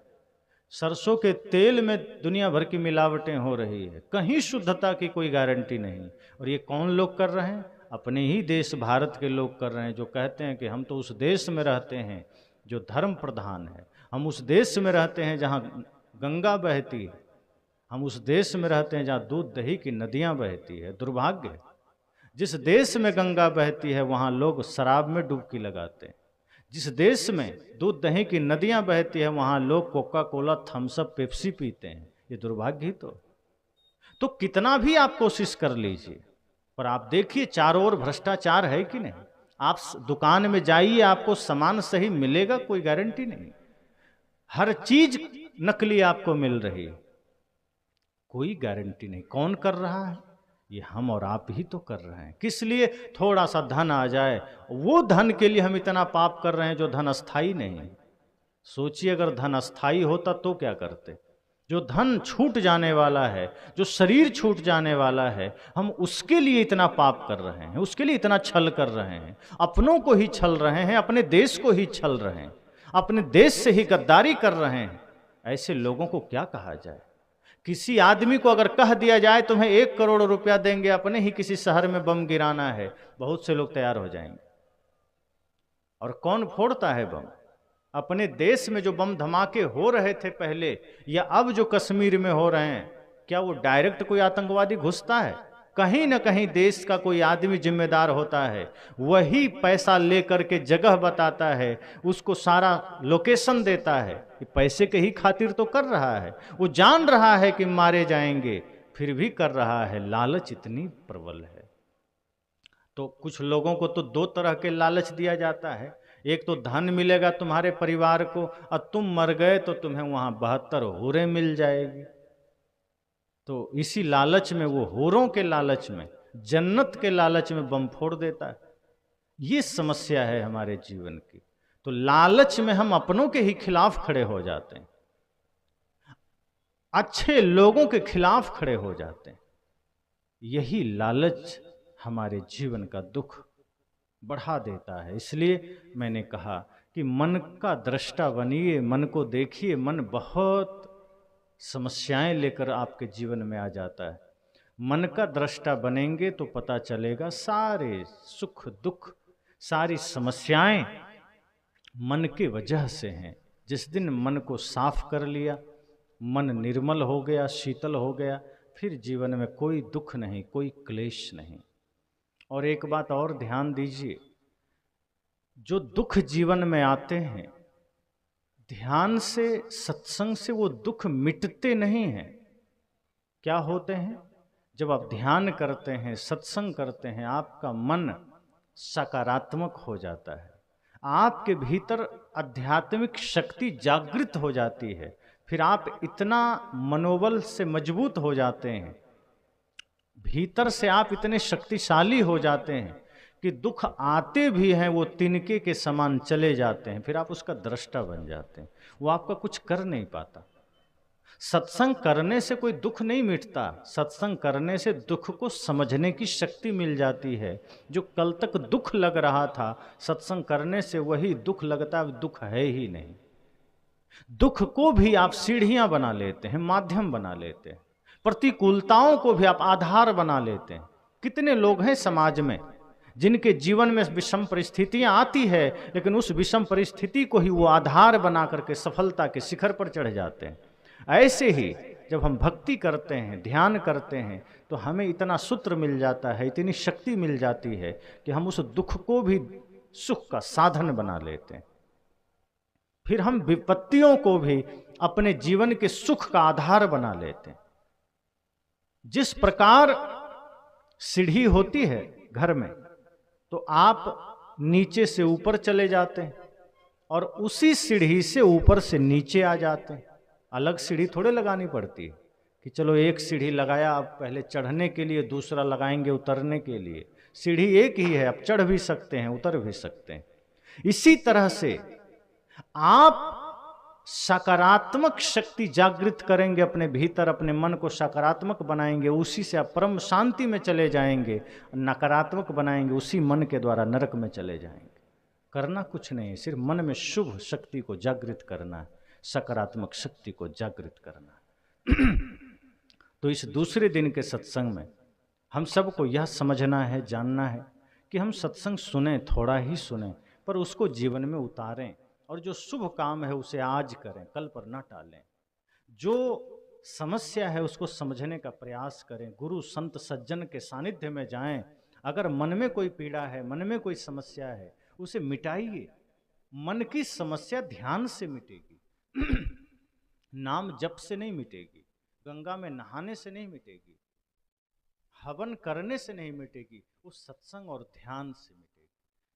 सरसों के तेल में दुनिया भर की मिलावटें हो रही है, कहीं शुद्धता की कोई गारंटी नहीं। और ये कौन लोग कर रहे हैं? अपने ही देश भारत के लोग कर रहे हैं, जो कहते हैं कि हम तो उस देश में रहते हैं जो धर्म प्रधान है, हम उस देश में रहते हैं जहाँ गंगा बहती है, हम उस देश में रहते हैं जहाँ दूध दही की नदियाँ बहती है। दुर्भाग्य है, जिस देश में गंगा बहती है वहाँ लोग शराब में डुबकी लगाते हैं। जिस देश में दूध दही की नदियाँ बहती है वहाँ लोग Coca Cola, Thums Up, Pepsi पीते हैं। ये दुर्भाग्य ही तो कितना भी आप कोशिश कर लीजिए, पर आप देखिए चारों ओर भ्रष्टाचार है कि नहीं। आप दुकान में जाइए, आपको सामान सही मिलेगा, कोई गारंटी नहीं। हर चीज नकली आपको मिल रही है, कोई गारंटी नहीं। कौन कर रहा है? ये हम और आप ही तो कर रहे हैं। किस लिए? थोड़ा सा धन आ जाए, वो धन के लिए हम इतना पाप कर रहे हैं जो धन अस्थाई नहीं है। सोचिए अगर धन अस्थाई होता तो क्या करते? जो धन छूट जाने वाला है, जो शरीर छूट जाने वाला है, हम उसके लिए इतना पाप कर रहे हैं, उसके लिए इतना छल कर रहे हैं, अपनों को ही छल रहे हैं, अपने देश को ही छल रहे हैं, अपने देश से ही गद्दारी कर रहे हैं। ऐसे लोगों को क्या कहा जाए? किसी आदमी को अगर कह दिया जाए तुम्हें 1 करोड़ रुपया देंगे, अपने ही किसी शहर में बम गिराना है, बहुत से लोग तैयार हो जाएंगे। और कौन फोड़ता है बम? अपने देश में जो बम धमाके हो रहे थे पहले, या अब जो कश्मीर में हो रहे हैं, क्या वो डायरेक्ट कोई आतंकवादी घुसता है? कहीं ना कहीं देश का कोई आदमी जिम्मेदार होता है, वही पैसा लेकर के जगह बताता है, उसको सारा लोकेशन देता है कि पैसे के ही खातिर तो कर रहा है, वो जान रहा है कि मारे जाएंगे, फिर भी कर रहा है। लालच इतनी प्रबल है। तो कुछ लोगों को तो दो तरह के लालच दिया जाता है। एक तो धन मिलेगा तुम्हारे परिवार को, और तुम मर गए तो तुम्हें वहां 72 हूरें मिल जाएगी। तो इसी लालच में, वो हूरों के लालच में, जन्नत के लालच में बम फोड़ देता है। ये समस्या है हमारे जीवन की। तो लालच में हम अपनों के ही खिलाफ खड़े हो जाते हैं, अच्छे लोगों के खिलाफ खड़े हो जाते हैं। यही लालच हमारे जीवन का दुख बढ़ा देता है। इसलिए मैंने कहा कि मन का दृष्टा बनिए, मन को देखिए। मन बहुत समस्याएं लेकर आपके जीवन में आ जाता है। मन का दृष्टा बनेंगे तो पता चलेगा सारे सुख दुख, सारी समस्याएं मन के वजह से हैं। जिस दिन मन को साफ कर लिया, मन निर्मल हो गया, शीतल हो गया, फिर जीवन में कोई दुख नहीं, कोई क्लेश नहीं। और एक बात और ध्यान दीजिए, जो दुख जीवन में आते हैं, ध्यान से, सत्संग से वो दुख मिटते नहीं हैं। क्या होते हैं? जब आप ध्यान करते हैं, सत्संग करते हैं, आपका मन सकारात्मक हो जाता है, आपके भीतर आध्यात्मिक शक्ति जागृत हो जाती है। फिर आप इतना मनोबल से मजबूत हो जाते हैं, भीतर से आप इतने शक्तिशाली हो जाते हैं कि दुख आते भी हैं वो तिनके के समान चले जाते हैं। फिर आप उसका दृष्टा बन जाते हैं, वो आपका कुछ कर नहीं पाता। सत्संग करने से कोई दुख नहीं मिटता, सत्संग करने से दुख को समझने की शक्ति मिल जाती है। जो कल तक दुख लग रहा था, सत्संग करने से वही दुख लगता है दुख है ही नहीं। दुख को भी आप सीढ़ियां बना लेते हैं, माध्यम बना लेते हैं, प्रतिकूलताओं को भी आप आधार बना लेते हैं। कितने लोग हैं समाज में जिनके जीवन में विषम परिस्थितियां आती है, लेकिन उस विषम परिस्थिति को ही वो आधार बना करके सफलता के शिखर पर चढ़ जाते हैं। ऐसे ही जब हम भक्ति करते हैं, ध्यान करते हैं, तो हमें इतना सूत्र मिल जाता है, इतनी शक्ति मिल जाती है कि हम उस दुख को भी सुख का साधन बना लेते हैं। फिर हम विपत्तियों को भी अपने जीवन के सुख का आधार बना लेते हैं। जिस प्रकार सीढ़ी होती है घर में, तो आप नीचे से ऊपर चले जाते हैं और उसी सीढ़ी से ऊपर से नीचे आ जाते हैं। अलग सीढ़ी थोड़े लगानी पड़ती है कि चलो एक सीढ़ी लगाया, अब पहले चढ़ने के लिए, दूसरा लगाएंगे उतरने के लिए। सीढ़ी एक ही है, आप चढ़ भी सकते हैं, उतर भी सकते हैं। इसी तरह से आप सकारात्मक शक्ति जागृत करेंगे अपने भीतर, अपने मन को सकारात्मक बनाएंगे, उसी से आप परम शांति में चले जाएंगे। नकारात्मक बनाएंगे, उसी मन के द्वारा नरक में चले जाएंगे। करना कुछ नहीं, सिर्फ मन में शुभ शक्ति को जागृत करना है, सकारात्मक शक्ति को जागृत करना है। तो इस दूसरे दिन के सत्संग में हम सबको यह समझना है, जानना है कि हम सत्संग सुने, थोड़ा ही सुने, पर उसको जीवन में उतारें, और जो शुभ काम है उसे आज करें, कल पर ना टालें। जो समस्या है उसको समझने का प्रयास करें, गुरु संत सज्जन के सानिध्य में जाएं। अगर मन में कोई पीड़ा है, मन में कोई समस्या है, उसे मिटाइए। मन की समस्या ध्यान से मिटेगी, नाम जप से नहीं मिटेगी, गंगा में नहाने से नहीं मिटेगी, हवन करने से नहीं मिटेगी, वो सत्संग और ध्यान से मिटेगी।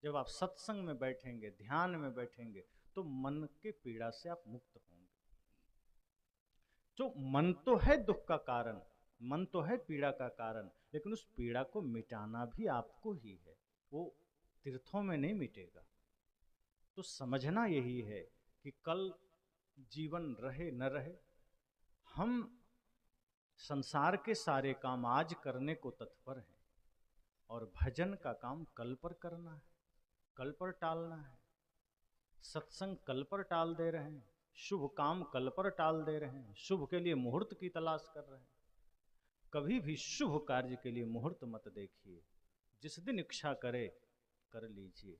जब आप सत्संग में बैठेंगे, ध्यान में बैठेंगे, तो मन के पीड़ा से आप मुक्त होंगे। तो मन तो है दुख का कारण, मन तो है पीड़ा का कारण, लेकिन उस पीड़ा को मिटाना भी आपको ही है, वो तीर्थों में नहीं मिटेगा। तो समझना यही है कि कल जीवन रहे न रहे, हम संसार के सारे काम आज करने को तत्पर हैं, और भजन का काम कल पर करना है, कल पर टालना है। सत्संग कल पर टाल दे रहे हैं, शुभ काम कल पर टाल दे रहे हैं, शुभ के लिए मुहूर्त की तलाश कर रहे हैं। कभी भी शुभ कार्य के लिए मुहूर्त मत देखिए, जिस दिन इच्छा करे कर लीजिए।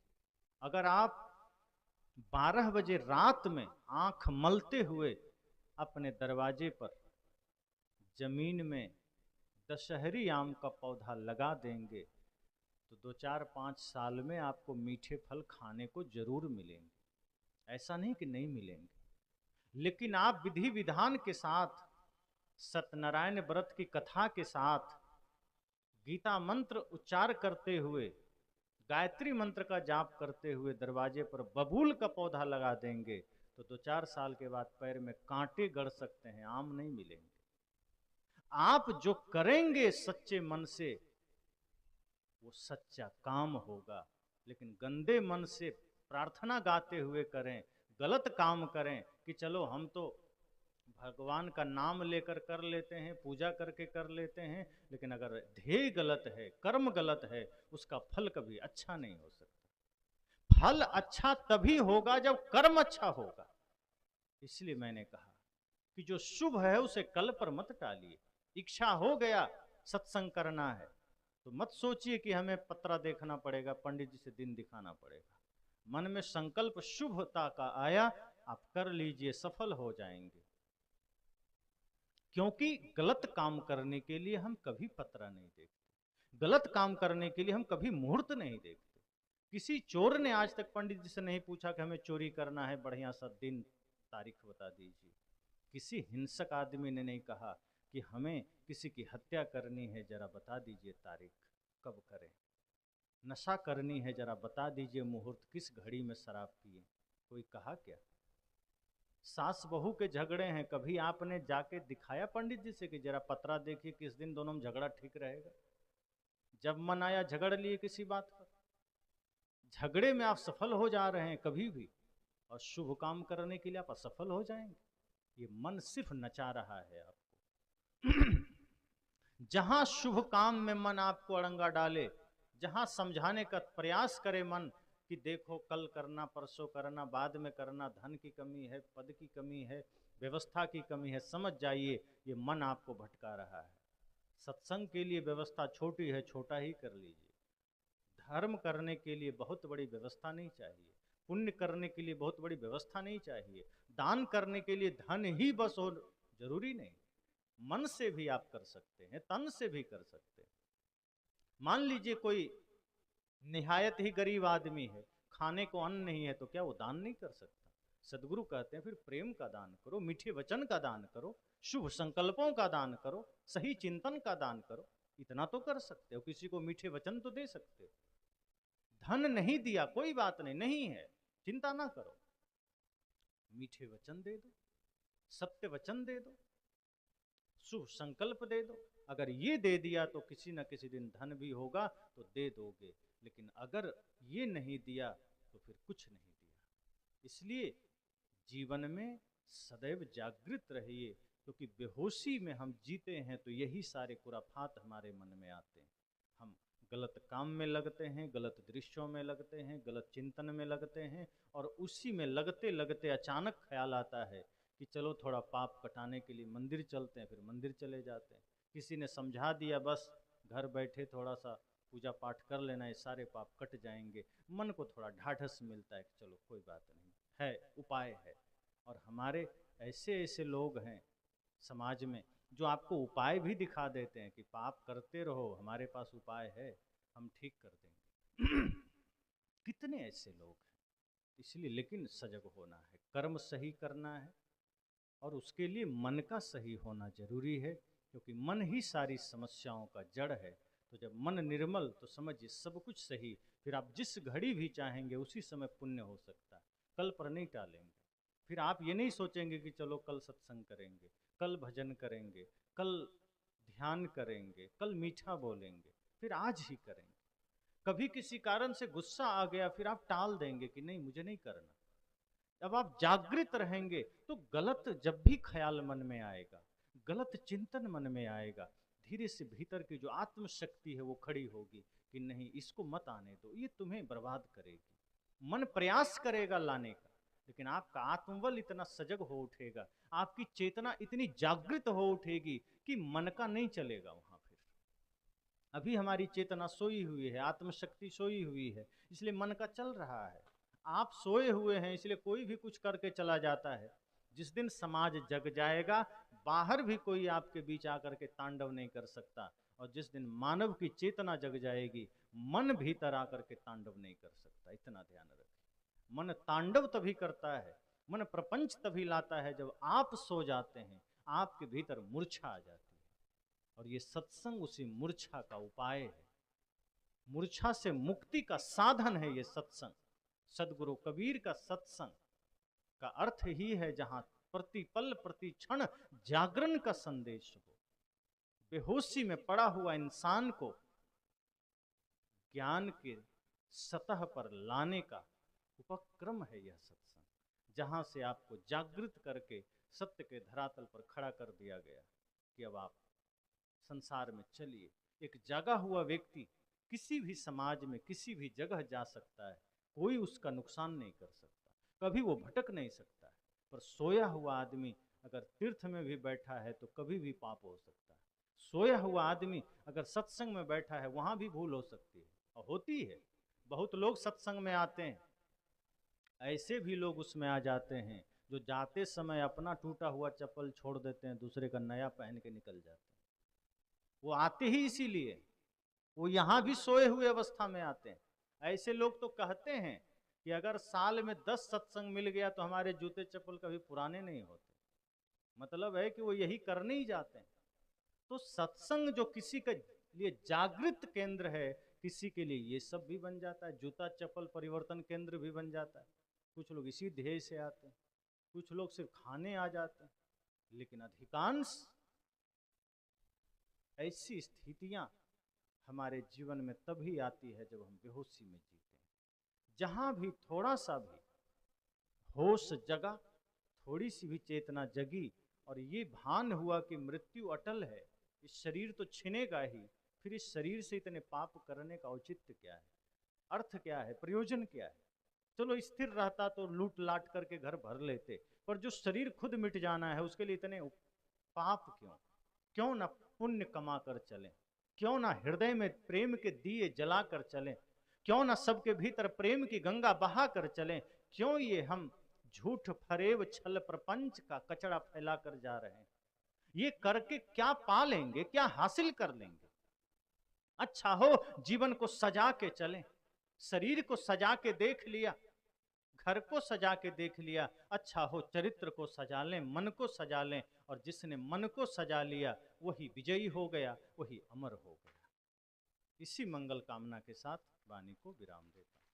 अगर आप 12 बजे रात में आंख मलते हुए अपने दरवाजे पर जमीन में दशहरी आम का पौधा लगा देंगे तो 2-4-5 साल में आपको मीठे फल खाने को जरूर मिलेंगे। ऐसा नहीं कि नहीं मिलेंगे, लेकिन आप विधि विधान के साथ, सत्यनारायण व्रत की कथा के साथ, गीता मंत्र उच्चार करते हुए, गायत्री मंत्र का जाप करते हुए दरवाजे पर बबूल का पौधा लगा देंगे तो 2-4 साल के बाद पैर में कांटे गड़ सकते हैं, आम नहीं मिलेंगे। आप जो करेंगे सच्चे मन से वो सच्चा काम होगा, लेकिन गंदे मन से प्रार्थना गाते हुए करें, गलत काम करें कि चलो हम तो भगवान का नाम लेकर कर लेते हैं, पूजा करके कर लेते हैं, लेकिन अगर ध्येय गलत है, कर्म गलत है, उसका फल कभी अच्छा नहीं हो सकता। फल अच्छा तभी होगा जब कर्म अच्छा होगा। इसलिए मैंने कहा कि जो शुभ है उसे कल पर मत टालिए। इच्छा हो गया सत्संग करना है तो मत सोचिए कि हमें पत्रा देखना पड़ेगा, पंडित जी से दिन दिखाना पड़ेगा। मन में संकल्प शुभता का आया, आप कर लीजिए, सफल हो जाएंगे। क्योंकि गलत काम करने के लिए हम कभी पत्रा नहीं देखते, गलत काम करने के लिए हम कभी मुहूर्त नहीं देखते। किसी चोर ने आज तक पंडित जी से नहीं पूछा कि हमें चोरी करना है, बढ़िया सा दिन तारीख बता दीजिए। किसी हिंसक आदमी ने नहीं कहा कि हमें किसी की हत्या करनी है, जरा बता दीजिए तारीख कब करें। नशा करनी है, जरा बता दीजिए मुहूर्त, किस घड़ी में शराब पिए, कोई कहा क्या? सास बहू के झगड़े हैं, कभी आपने जाके दिखाया पंडित जी से कि जरा पतरा देखिए किस दिन दोनों में झगड़ा ठीक रहेगा? जब मन आया झगड़ लिए किसी बात पर। झगड़े में आप सफल हो जा रहे हैं कभी भी, और शुभ काम करने के लिए आप असफल हो जाएंगे। ये मन सिर्फ नचा रहा है आपको। जहां शुभ काम में मन आपको अड़ंगा डाले, जहां समझाने का प्रयास करे मन कि देखो कल करना, परसों करना, बाद में करना, धन की कमी है, पद की कमी है, व्यवस्था की कमी है, समझ जाइए ये मन आपको भटका रहा है। सत्संग के लिए व्यवस्था छोटी है, छोटा ही कर लीजिए। धर्म करने के लिए बहुत बड़ी व्यवस्था नहीं चाहिए, पुण्य करने के लिए बहुत बड़ी व्यवस्था नहीं चाहिए, दान करने के लिए धन ही बस हो जरूरी नहीं, मन से भी आप कर सकते हैं, तन से भी कर सकते हैं। मान लीजिए कोई निहायत ही गरीब आदमी है, खाने को अन्न नहीं है, तो क्या वो दान नहीं कर सकता? सदगुरु कहते हैं फिर प्रेम का दान करो, मीठे वचन का दान करो, शुभ संकल्पों का दान करो, सही चिंतन का दान करो। इतना तो कर सकते हो, किसी को मीठे वचन तो दे सकते हो। धन नहीं दिया कोई बात नहीं, नहीं है, चिंता ना करो, मीठे वचन दे दो, सत्य वचन दे दो, शुभ संकल्प दे दो। अगर ये दे दिया तो किसी न किसी दिन धन भी होगा तो दे दोगे, लेकिन अगर ये नहीं दिया तो फिर कुछ नहीं दिया। इसलिए जीवन में सदैव जागृत रहिए, क्योंकि बेहोशी में हम जीते हैं तो यही सारे खुराफात हमारे मन में आते हैं। हम गलत काम में लगते हैं, गलत दृश्यों में लगते हैं, गलत चिंतन में लगते हैं, और उसी में लगते लगते अचानक ख्याल आता है कि चलो थोड़ा पाप कटाने के लिए मंदिर चलते हैं, फिर मंदिर चले जाते हैं। किसी ने समझा दिया, बस घर बैठे थोड़ा सा पूजा पाठ कर लेना, ये सारे पाप कट जाएंगे। मन को थोड़ा ढाढ़स मिलता है कि चलो कोई बात नहीं है, उपाय है। और हमारे ऐसे ऐसे लोग हैं समाज में जो आपको उपाय भी दिखा देते हैं कि पाप करते रहो, हमारे पास उपाय है, हम ठीक कर देंगे। कितने ऐसे लोग हैं। इसलिए लेकिन सजग होना है, कर्म सही करना है, और उसके लिए मन का सही होना जरूरी है, क्योंकि मन ही सारी समस्याओं का जड़ है। तो जब मन निर्मल तो समझिए सब कुछ सही, फिर आप जिस घड़ी भी चाहेंगे उसी समय पुण्य हो सकता है, कल पर नहीं टालेंगे। फिर आप ये नहीं सोचेंगे कि चलो कल सत्संग करेंगे, कल भजन करेंगे, कल ध्यान करेंगे, कल मीठा बोलेंगे, फिर आज ही करेंगे। कभी किसी कारण से गुस्सा आ गया, फिर आप टाल देंगे कि नहीं मुझे नहीं करना। जब आप जागृत रहेंगे तो गलत जब भी ख्याल मन में आएगा, गलत चिंतन मन में आएगा, धीरे से भीतर की जो आत्मशक्ति है वो खड़ी होगी कि नहीं इसको मत आने दो, ये तुम्हें बर्बाद करेगी। मन प्रयास करेगा लाने का, लेकिन आपका आत्मबल इतना सजग हो उठेगा, आपकी चेतना इतनी जागृत हो उठेगी कि मन का नहीं चलेगा वहां। फिर अभी हमारी चेतना सोई हुई है, आत्मशक्ति सोई हुई है, इसलिए मन का चल रहा है। आप सोए हुए हैं इसलिए कोई भी कुछ करके चला जाता है। जिस दिन समाज जग जाएगा, बाहर भी कोई आपके बीच आकर के तांडव नहीं कर सकता। और जिस दिन मानव की चेतना जग जाएगी, मन भीतर आकर के तांडव नहीं कर सकता। इतना ध्यान रखें। मन तांडव तभी करता है, मन प्रपंच तभी लाता है जब आप सो जाते हैं, आपके भीतर मूर्छा आ जाती है। और ये सत्संग उसी मूर्छा का उपाय है। मूर्छा से मुक्ति का साधन है ये सत्संग। सदगुरु कबीर का सत्संग का अर्थ ही है जहां प्रतिपल प्रति क्षण जागरण का संदेश हो। बेहोशी में पड़ा हुआ इंसान को ज्ञान के सतह पर लाने का उपक्रम है यह सत्संग, जहां से आपको जागृत करके सत्य के धरातल पर खड़ा कर दिया गया कि अब आप संसार में चलिए। एक जागा हुआ व्यक्ति किसी भी समाज में किसी भी जगह जा सकता है, कोई उसका नुकसान नहीं कर सकता, कभी वो भटक नहीं सकता है। पर सोया हुआ आदमी अगर तीर्थ में भी बैठा है तो कभी भी पाप हो सकता है। सोया हुआ आदमी अगर सत्संग में बैठा है वहां भी भूल हो सकती है, और होती है। बहुत लोग सत्संग में आते हैं, ऐसे भी लोग उसमें आ जाते हैं जो जाते समय अपना टूटा हुआ चप्पल छोड़ देते हैं, दूसरे का नया पहन के निकल जाते हैं। वो आते ही इसीलिए, वो यहां भी सोए हुए अवस्था में आते हैं। ऐसे लोग तो कहते हैं कि अगर साल में 10 सत्संग मिल गया तो हमारे जूते चप्पल कभी पुराने नहीं होते। मतलब है कि वो यही करने ही जाते हैं। तो सत्संग जो किसी के लिए जागृत केंद्र है, किसी के लिए ये सब भी बन जाता है। जूता चप्पल परिवर्तन केंद्र भी बन जाता है। कुछ लोग इसी ध्येय से आते हैं, कुछ लोग सिर्फ खाने आ जाते हैं। लेकिन अधिकांश ऐसी स्थितियां हमारे जीवन में तभी आती है जब हम बेहोशी में जीते हैं। जहां भी थोड़ा सा भी होश जगा, थोड़ी सी भी चेतना जगी और ये भान हुआ कि मृत्यु अटल है, इस शरीर तो छिनेगा ही, फिर इस शरीर से इतने पाप करने का औचित्य क्या है, अर्थ क्या है, प्रयोजन क्या है। चलो स्थिर रहता तो लूट लाट करके घर भर लेते, पर जो शरीर खुद मिट जाना है उसके लिए इतने पाप क्यों? क्यों ना पुण्य कमा कर चलें, क्यों ना हृदय में प्रेम के दिए जला कर चलें, क्यों ना सबके भीतर प्रेम की गंगा बहा कर चलें। क्यों ये हम झूठ फरेब छल प्रपंच का कचरा फैला कर जा रहे हैं? ये करके क्या पा लेंगे, क्या हासिल कर लेंगे? अच्छा हो जीवन को सजा के चलें, शरीर को सजा के देख लिया, घर को सजा के देख लिया, अच्छा हो चरित्र को सजा लें, मन को सजा लें, और जिसने मन को सजा लिया वही विजयी हो गया, वही अमर हो गया। इसी मंगल कामना के साथ वाणी को विराम देता हूं।